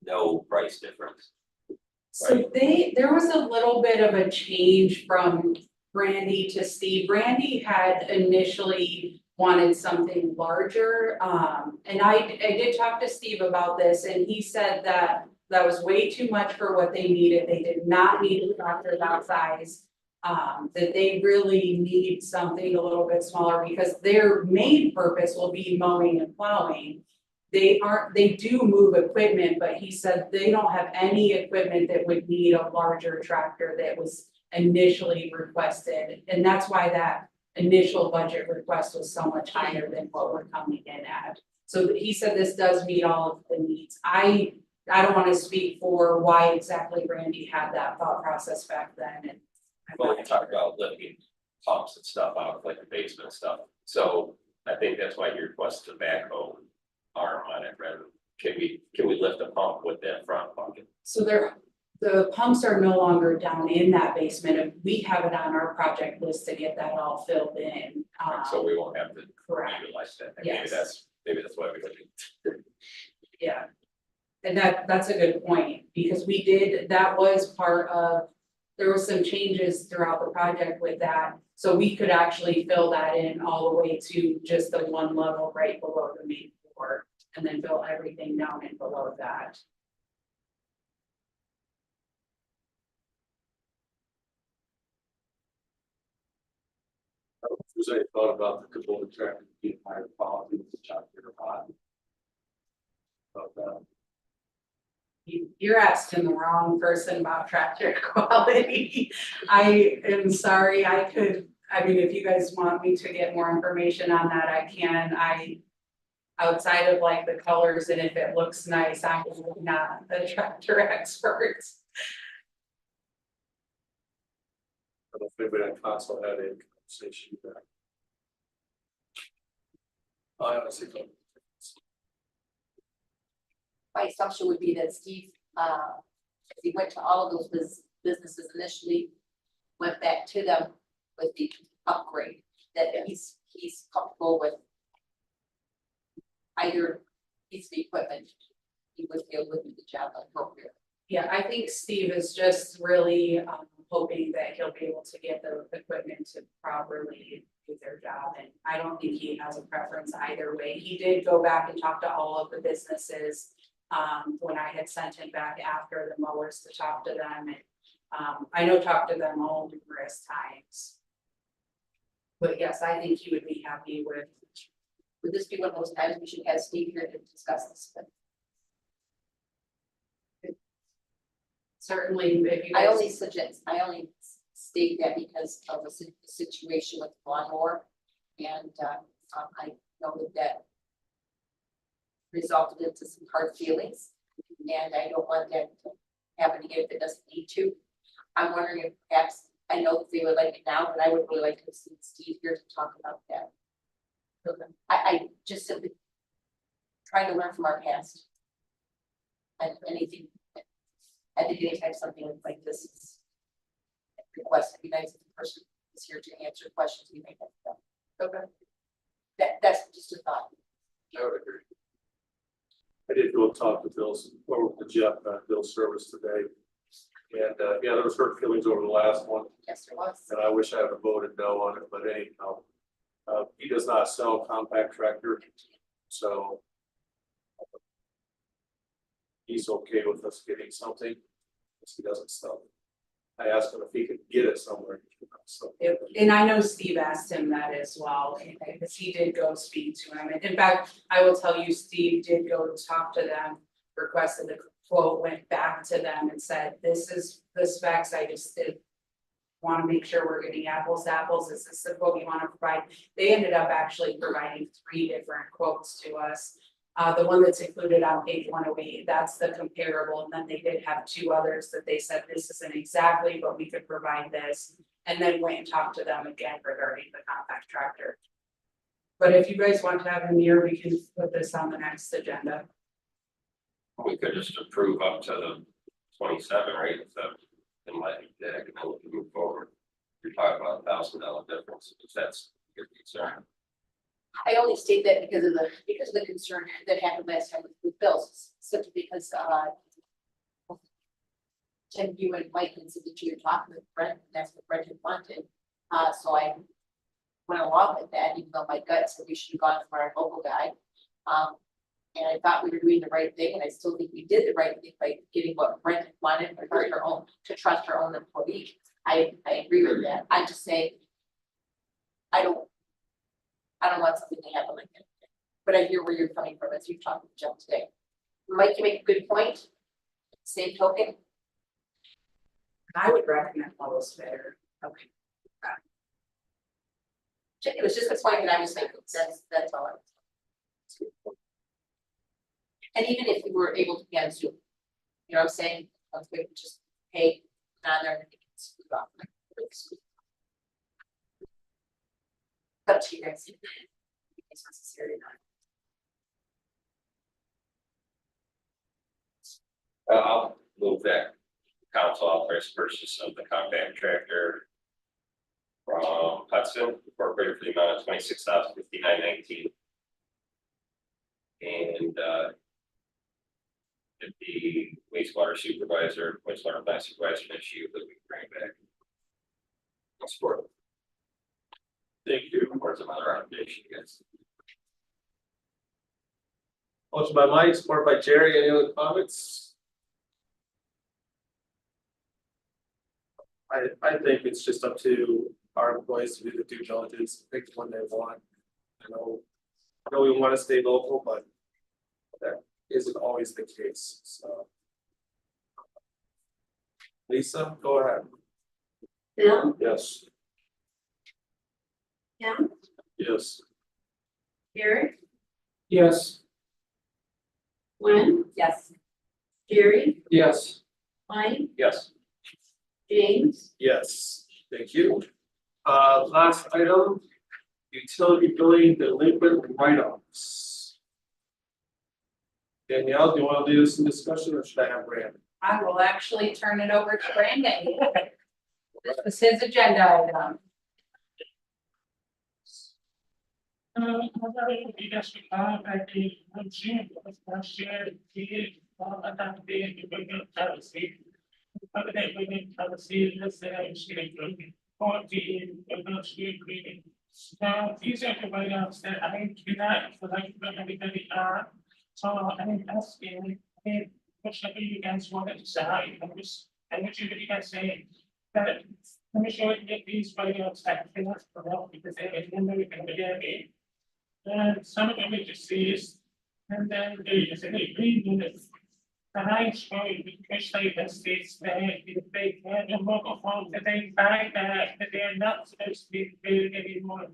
no price difference. so there was a little bit of a change from Brandy to Steve. Brandy had initially wanted something larger. And I did talk to Steve about this and he said that was way too much for what they needed. They did not need a tractor that size. That they really need something a little bit smaller because their main purpose will be mowing and plowing. They do move equipment, but he said they don't have any equipment that would need a larger tractor that was initially requested. And that's why that initial budget request was so much higher than what we're coming in at. So he said this does meet all of the needs. I don't want to speak for why exactly Brandy had that thought process back then and. Well, you talk about lifting pumps and stuff out like the basement stuff. So I think that's why you requested a backhoe arm on it, rather. Can we lift a pump with that front bucket? So the pumps are no longer down in that basement, and we have it on our project list to get that all filled in. So we won't have to Correct, utilize that. Yes. Maybe that's why we did. yeah. And that's a good point, because that was part of, there were some changes throughout the project with that. So we could actually fill that in all the way to just the one level right below the main floor, and then fill everything down and below that. Was any thought about the Kubota tractor being higher quality with the John Deere body? About that. You're asking the wrong person about tractor quality. I am sorry, I mean, if you guys want me to get more information on that, I can. Outside of like the colors and if it looks nice, I'm not the tractor expert. I don't know if anybody on council had a conversation there. I honestly don't. My assumption would be that Steve, if he went to all of those businesses initially, went back to them with the upgrade, that he's comfortable with either piece of equipment, he would be able to do the job appropriately. Yeah, I think Steve is just really hoping that he'll be able to get the equipment to properly do their job. And I don't think he has a preference either way. He did go back and talk to all of the businesses when I had sent him back after the mowers to talk to them. And I know talked to them all numerous times. But yes, I think he would be happy with. Would this be one of those times we should have Steve here to discuss this? Certainly, if you I guys. only state that because of the situation with the lawnmower. And I know that resulted into some hard feelings. And I don't want that to happen again if it doesn't need to. I'm wondering if perhaps, I know that they would like it now, but I would really like to see Steve here to talk about that. I just simply trying to learn from our past. And anything, I think anytime something like this is requested, it'd be nice if the person is here to answer questions we may have. Okay. That's just a thought. I would agree. I did go talk to Bill's, or with Jeff, Bill's service today. And yeah, there was hurt feelings over the last one, Yes, there was. and I wish I had voted no on it, but anyhow. He does not sell compact tractor, so. He's okay with us getting something, because he doesn't sell it. I asked him if he could get it somewhere. So, And I know Steve asked him that as well, because he did go speak to him. And in fact, I will tell you, Steve did go talk to them, requested the quote, went back to them and said, this is the specs, I just did want to make sure we're getting apples to apples. Is this what we want to provide? They ended up actually providing 3 different quotes to us. The one that's included on page 108, that's the comparable. And then they did have 2 others that they said this isn't exactly, but we could provide this. And then went and talked to them again regarding the compact tractor. But if you guys want to have him here, we can put this on the next agenda. We could just approve up to the 27, right? So, and let it dig, and then we can move forward. You're talking about $1,000 difference, if that's your concern. I only state that because of the concern that happened last time with Bill's, simply because Tim, you and Mike and said that you were talking with Brent, and that's what Brent had wanted. So I went along with that, even though my gut said we should have gone for our local guy. And I thought we were doing the right thing, and I still think we did the right thing by getting what Brent wanted to trust her own employee. I agree with that. I just say I don't want something to happen like that. But I hear where you're coming from as you've talked with Jeff today. Mike, you make a good point. Same token. I would recommend Lowe's better. Okay. It was just a point that I was thinking. That's all. And even if we were able to be on Zoom, you know what I'm saying? We could just pay on there and it's off. Up to you guys. It's necessary or not. I'll move that council authorized purchase of the compact tractor from Hudson Incorporated for the amount of $26,059.19. And if the wastewater supervisor, wastewater plant supervisor issue that we bring back. I'll support. Thank you. Or some other recommendation, yes. Motion by Mike, support by Jerry. Any other comments? I think it's just up to our employees to do the due diligence, pick the one they want. I know we want to stay local, but that isn't always the case, so. Lisa, go ahead. Bill, Yes. Kim, Yes. Eric, Yes. Gwen, Yes. Jerry, Yes. Mike, Yes. James, Yes, thank you. Last item, utility billing delinquent write-offs. Danielle, do you want to do some discussion or should I have Brandon? I will actually turn it over to Brandon. This was his agenda item. You guys should have at the June, last year, I thought they were going to tell us. Other than we didn't tell us, let's say I'm saying, 40, I'm not sure agreement. Now, these are the write-offs that I cannot, for like, everybody are. So I'm asking, whichever you guys want to decide, I want you to guys say that, let me show you get these write-offs that I cannot correct because they're in the beginning. And some of them are deceased, and then there's an agreement. And I show you because they have states that if they can, the local homes that they buy that they're not supposed to be paid anymore.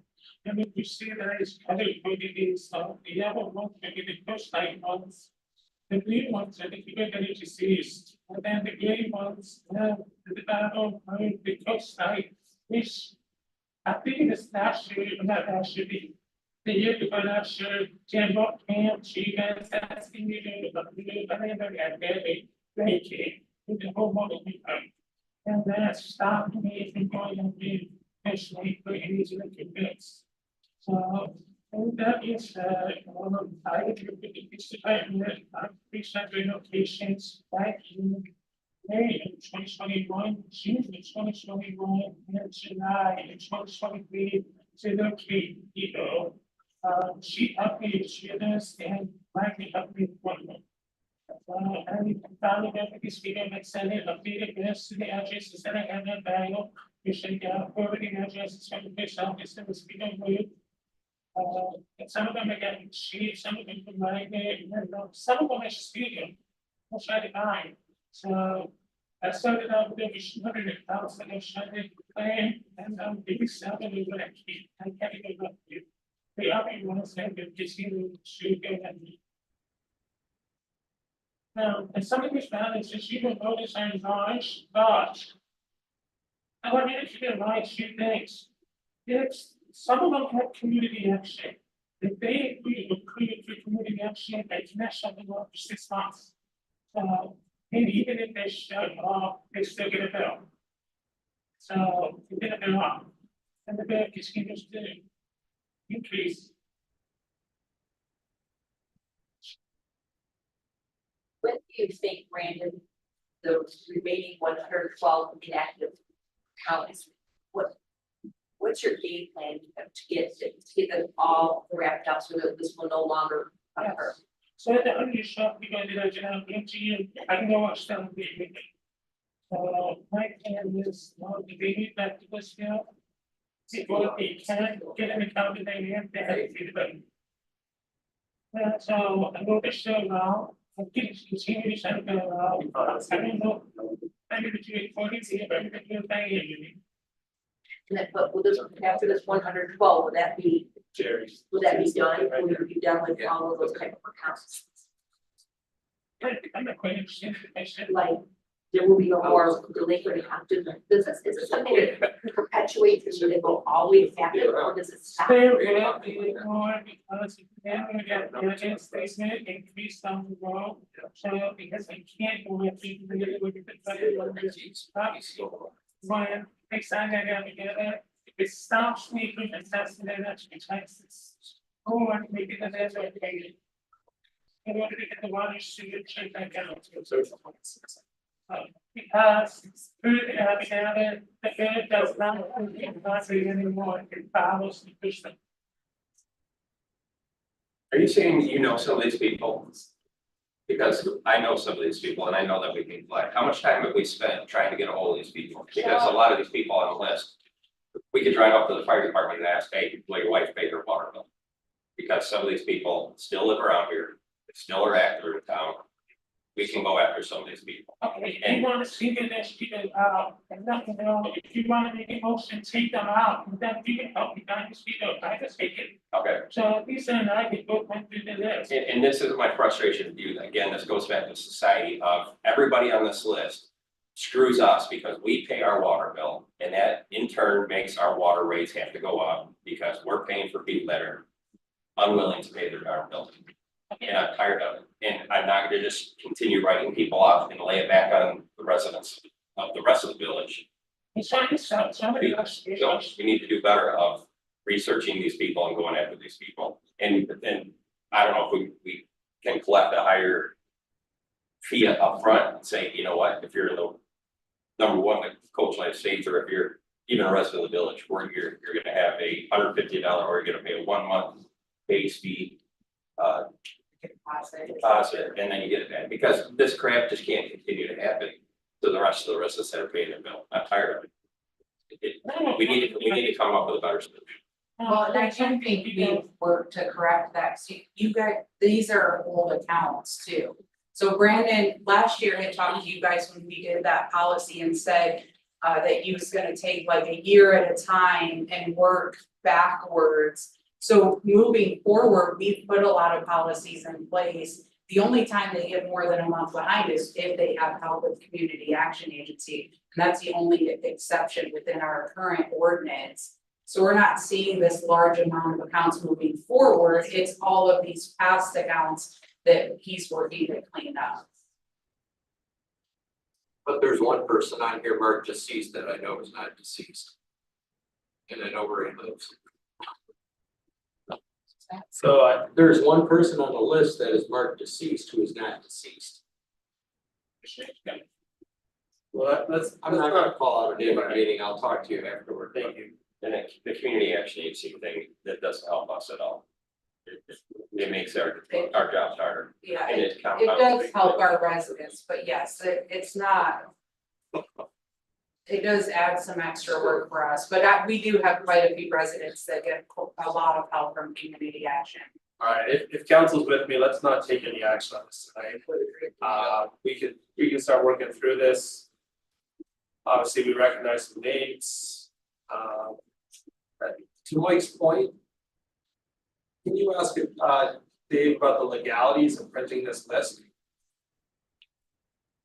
And if you see that it's other good so the other ones are the first nine months. The green ones are the bigger than deceased, and then the gray ones, the battle, the coast side, which I think it's last year, not last year, the year before last year, Jambo Camp, she guys asking me to, I never got very, very key, with the whole model. And that stopped me from going and being especially for any of the convince. So, and that is, I agree with the department, 300 locations back in May in 2021, June in 2021, and July in 2023 to locate people. She updated students and likely updated appointment. And finally, because we don't send it updated this to the addresses that I have in value, we should forwarding addresses from the post office that was being moved. And some of them are getting cheap, some of them from my some of them are studio. I'll try to buy. So I started out with over 100,000 and shut plan, and maybe 7 is what I keep. I can't even look you. The other ones have been continuing to go at me. Now, and some of these balances you will notice are large, but I want you to realize two things. It's some of them have community action. If they agree with community action, they can actually go up for 6 months. And even if they shut off, they still get a bill. So you get a bill off, and the bill continues to increase. When do you think, Brandon, the remaining 112 inactive counties, what's your game plan to get them all wrapped up so that this will no longer occur? So at the under shop, because I can go watch them be with me. So my plan is not to be back to this now. See what they can get an account that they have to have it. So I go to show now. I continue to send them out. I don't know. I'm going to do it for you. I'm going to do it. And that, but will this, after this 112, would that be Jerry's. done? Will you be done with all of those type of accounts? I'm not quite interested. I said, Like, there will be no more delinquent after this. Is it something that perpetuates and it will always happen, or does it stop? there will be more because then we get diligence statement increase down the road. So because I can't go with people that would be when they sign that out together, it stops me from assessing their actual taxes. Or maybe the there's a payment. In order to get the water sewer check that out. Because food, the good does not concentrate anymore, it follows the system. Are you saying you know some of these people? Because I know some of these people and I know that we can collect. How much time have we spent trying to get a hold of these people? Because a lot of these people on the list. We could drive up to the fire department and ask, hey, will your wife pay her water bill? Because some of these people still live around here, they still are active in town. We can go after some of these people. Okay, if you wanna see this, you can, and nothing else, if you wanna make a motion, take them out, and then you can help me guide the speaker, I just take it. Okay, So at least then I can go through the list. and this is my frustration with you. Again, this goes back to society of everybody on this list screws us because we pay our water bill, and that in turn makes our water rates have to go up because we're paying for people that are unwilling to pay their water bill. And I'm tired of it, and I'm not gonna just continue writing people off and lay it back on the residents of the rest of the village. It's trying to sell somebody else. So we need to do better of researching these people and going after these people. And then, I don't know if we can collect a higher fee up front and say, you know what, if you're the number one, like Coach Life States, or if you're even a resident of the village, where you're gonna have a $150, or you're gonna pay a 1 month base fee. Deposit, and then you get it back, because this crap just can't continue to happen to the rest of the residents that are paying their bill. I'm tired of it. We need to come up with a better solution. Well, and I do think we work to correct that, so you guys, these are old accounts too. So Brandon, last year had talked to you guys when we did that policy and said that he was gonna take like a year at a time and work backwards. So moving forward, we've put a lot of policies in place. The only time they get more than a month behind is if they have help with community action agency. And that's the only exception within our current ordinance. So we're not seeing this large amount of accounts moving forward. It's all of these past accounts that he's working to clean up. But there's one person on here marked deceased that I know is not deceased. And I know where he lives. So There's one person on the list that is marked deceased who is not deceased. well, let's. I'm not gonna call out a name of meeting, I'll talk to you afterward. Thank you. And the community action agency thing, that doesn't help us at all. It makes our jobs harder. Yeah, And it does help our residents, but yes, it's not. It does add some extra work for us, but we do have quite a few residents that get a lot of help from community action. All right, if council's with me, let's not take any action on this tonight. We can start working through this. Obviously, we recognize the names. To Mike's point, can you ask Dave about the legalities of printing this list?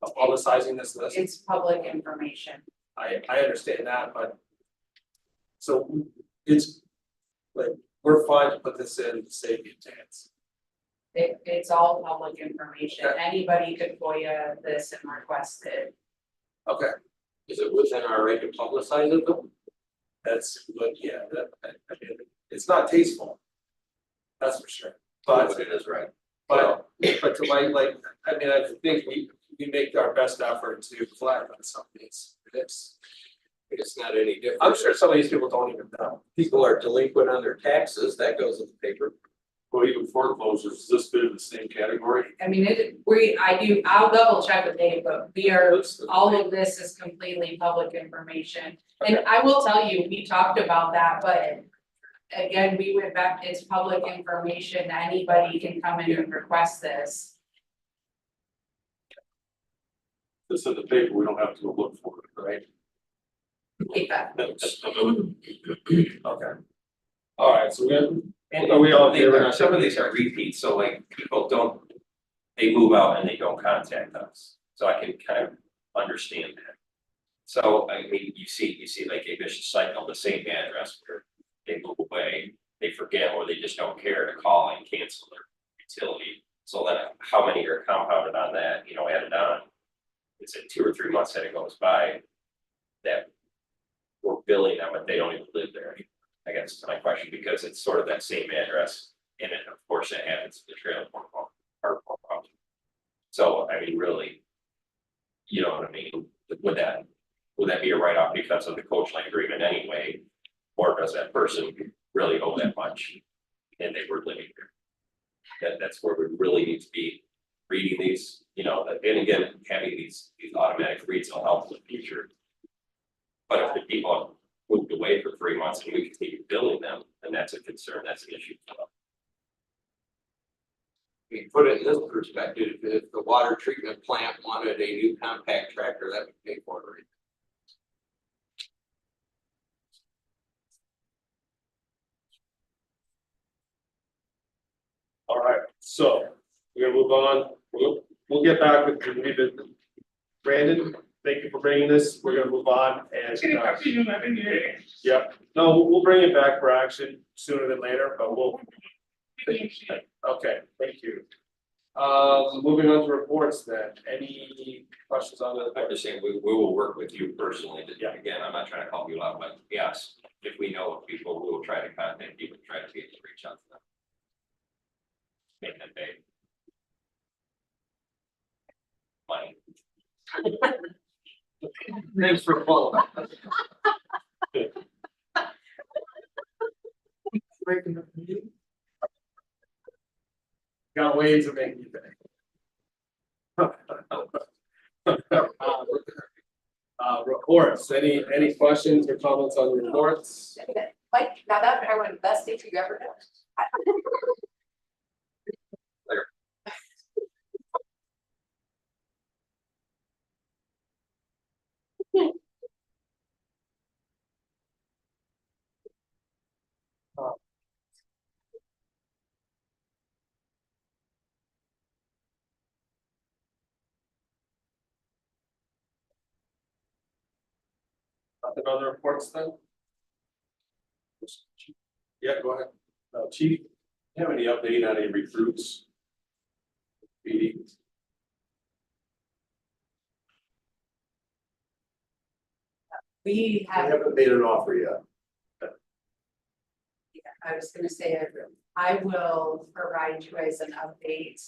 Of publicizing this list? It's public information. I understand that, but. So it's like, we're fine to put this in to save you chance. It's all public information. Anybody could FOIA this and request it. Okay, Is it within our right to publicize it though? that's, but yeah, I mean, it's not tasteful. That's for sure, but It is right. But to my, like, I mean, I think we make our best effort to collect on some of these. It's not any different. I'm sure some of these people don't even know. People are delinquent on their taxes, that goes in the paper. Well, even foreclosures, is this bit in the same category? I mean, I'll double check with Dave, but all of this is completely public information. And I will tell you, we talked about that, but again, we went back, it's public information, anybody can come in and request this. This in the paper, we don't have to go look for it, right? Yeah. Okay. All right, so are we all here? We're not Some of taking- these are repeats, so like people don't, they move out and they don't contact us, so I can kind of understand that. So I mean, you see like a vicious cycle, the same address where they move away, they forget, or they just don't care to call and cancel their utility. So then how many are compounded on that, added on? It's in 2 or 3 months that it goes by that we're billing them, but they don't even live there anymore. I guess is my question, because it's sort of that same address, and then of course that happens to the trailer park. So I mean, really, You know what I mean? Would that be a write-off because of the coach line agreement anyway? Or does that person really owe that much? And they were living here. That's where we really need to be reading these, you know, and again, having these automatic reads will help in the future. But if the people moved away for 3 months and we continue billing them, then that's a concern, that's an issue. We put it in this perspective, if the water treatment plant wanted a new compact tractor, that would pay for it. All right, so we're gonna move on. We'll get back with you. Brandon, thank you for bringing this. We're gonna move on and, yeah, no, we'll bring it back for action sooner than later, but we'll. Okay, thank you. Moving on to reports then. Any questions on the? I'm just saying, we will work with you personally. Yeah. Again, I'm not trying to help you out, but yes, if we know of people, we will try to contact people, try to be able to reach out to them. Make that pay. Money. Thanks for calling. Got ways of making you pay. Reports, any questions or comments on the reports? Mike, now that I went best thing you ever done. Nothing on the reports then? Yeah, go ahead. Chief, do you have any update on any recruits? Meetings? We I have, haven't made an offer yet. I was gonna say, I will provide you guys an update,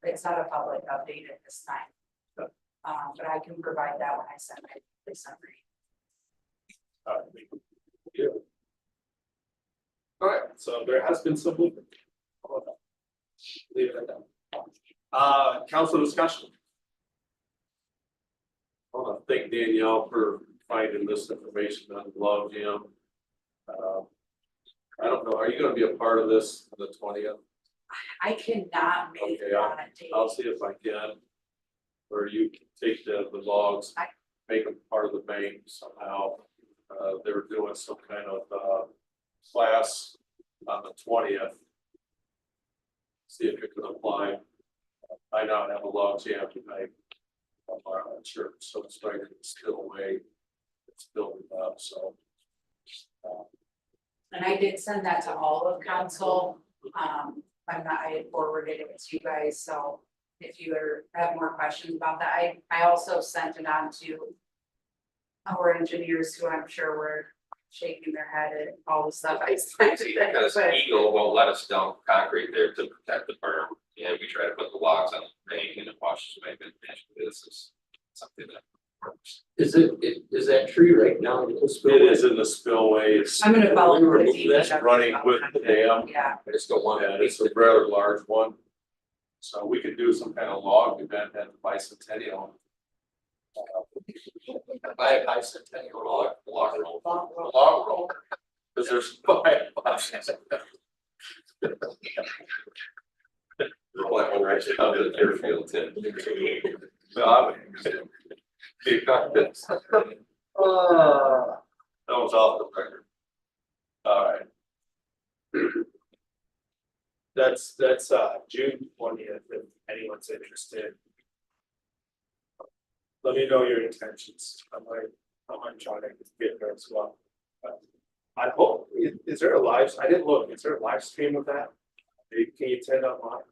it's not a public update at this time. But I can provide that when I send my summary. Yeah. All right, so there has been some movement. Leave it at that. Council discussion. I want to thank Danielle for finding this information on the log jam. I don't know, are you gonna be a part of this on the 20th? I cannot make Okay, that date. I'll see if I can. Or you can take the logs, make them part of the bank somehow. They were doing some kind of class on the 20th. See if it can apply. I now have a log jam tonight. I'm not sure, so it's starting to spill away. It's building up, so. And I did send that to all of council. I had forwarded it to you guys, so if you have more questions about that, I also sent it on to our engineers who I'm sure were shaking their head at all the stuff I sent to them. Because But Eagle won't let us dump concrete there to protect the berm, and we try to put the logs on the bank and it washes away, but this is something that works. Is that tree right now? It is in the spillway, it's. I'm gonna follow up with you. That's running with the dam. Yeah, I just don't want Yeah, that. it's a rather large one. So we could do some kind of log event at the bicentennial. Buy a bicentennial log roll. Log roll. Cause there's five. Roll that one right out to the airfield too. That was off the record. All right. That's June 20th, if anyone's interested. Let me know your intentions. I might try to get there as well. But I hope, is there a live, I didn't look, is there a live stream of that? Can you attend online?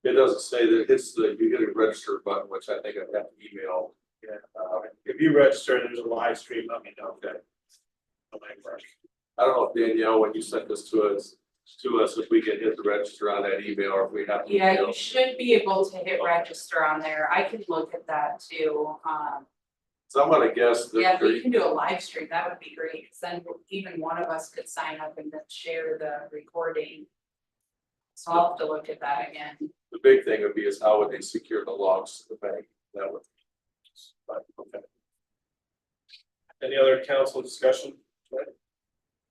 It doesn't say that it's you get a register button, which I think I have to email. Yeah, if you register, there's a live stream, let me know. Okay. I don't know if Danielle, when you sent this to us, to us if we can hit the register on that email or if we have. to Yeah, email. you should be able to hit register on there. I can look at that too. So I'm gonna guess Yeah, if we that can do a live stream, that would be great, cause then even one of us could sign up and then share the recording. So I'll have to look at that again. the big thing would be is how would they secure the logs to the bank? That would. But, okay. Any other council discussion?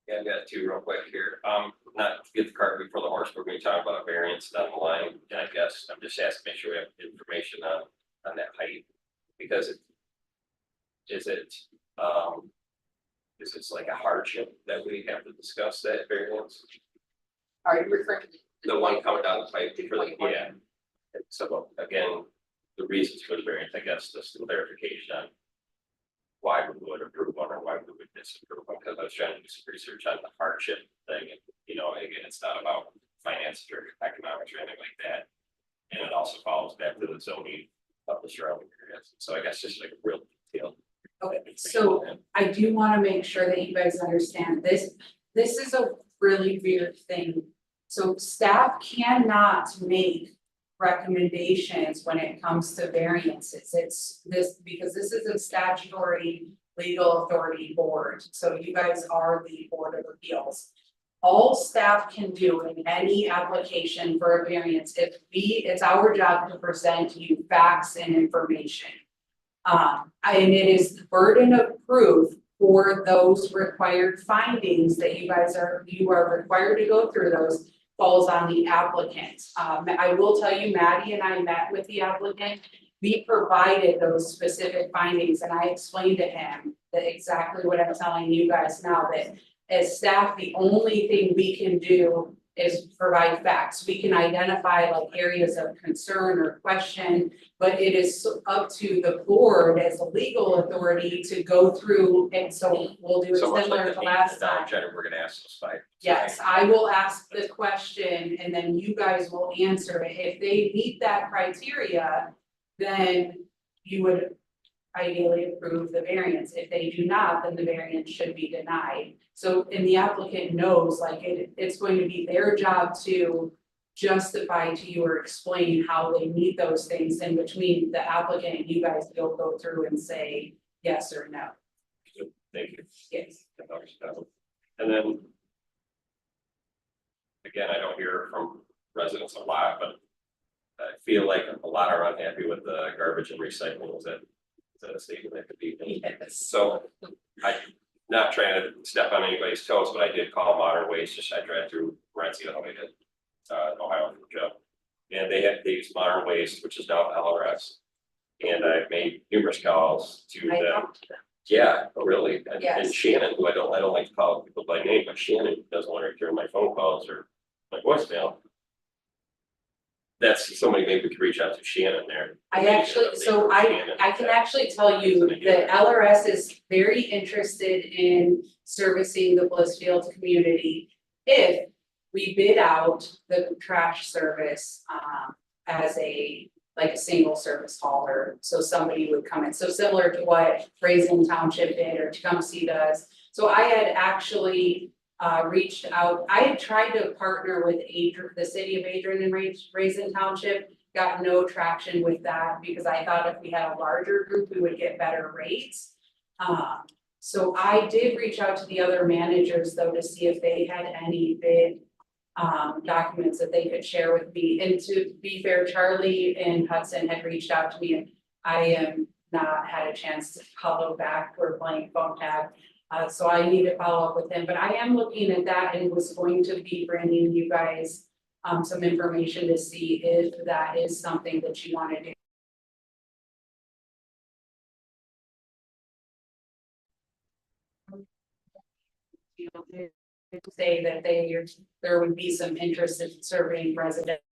Yeah, I got two real quick here. Not to get the cart before the horse, we're gonna talk about a variance down the line, and I guess I'm just asking, make sure we have information on that height. Because is it like a hardship that we have to discuss that variance? Are you referring to? The one coming down the pipe for the, 21. yeah. And so again, the reasons for the variance, I guess, just clarification on why we would approve one or why we would disapprove one, because I was trying to do some research on the hardship thing, and, again, it's not about finance or economics or anything like that. And it also follows back to the zoning of the surrounding areas, so I guess just like a real detail. Okay, so I do wanna make sure that you guys understand this. This is a really weird thing. So staff cannot make recommendations when it comes to variances. It's this, because this is a statutory legal authority board, so you guys are the Board of Appeals. All staff can do in any application for a variance, it's our job to present you facts and information. And it is the burden of proof for those required findings that you are required to go through those, falls on the applicant. I will tell you, Maddie and I met with the applicant. We provided those specific findings, and I explained to him that exactly what I'm telling you guys now, that as staff, the only thing we can do is provide facts. We can identify like areas of concern or question, but it is up to the board as a legal authority to go through, and so we'll do it So much similar like to the last time. we're gonna ask those five. Yes, I will ask the question and then you guys will answer it. If they meet that criteria, then you would ideally approve the variance. If they do not, then the variance should be denied. So, and the applicant knows, like, it's going to be their job to justify to you or explain how they meet those things, and between the applicant and you guys, you'll go through and say yes or no. Thank you. Yes. And then. Again, I don't hear from residents a lot, but I feel like a lot are unhappy with the garbage and recycling. Is that a statement that could be made? So I'm not trying to step on anybody's toes, but I did call Modern Waste, I drive through Renzi on the way to Ohio for a job. And they use Modern Waste, which is now LRS. And I've made numerous calls to I them. talked to them. Yeah, really. And Yes. Shannon, who I don't like to call people by name, but Shannon doesn't want to return my phone calls or my voicemail. That's somebody maybe we could reach out to Shannon there. I actually, so I can actually tell you that LRS is very interested in servicing the Blissfield community. If we bid out the trash service, as a single service hauler, so somebody would come in, so similar to what Raisin Township did or Tecumseh does. So I had actually reached out, I had tried to partner with the city of Adrian and Raisin Township, got no traction with that because I thought if we had a larger group, we would get better rates. So I did reach out to the other managers though to see if they had any bid documents that they could share with me. And to be fair, Charlie and Hudson had reached out to me and I am not had a chance to follow back. We're playing phone tag. So I need to follow up with him, but I am looking at that and was going to be bringing you guys some information to see if that is something that you want to do. Say that there would be some interest in serving residents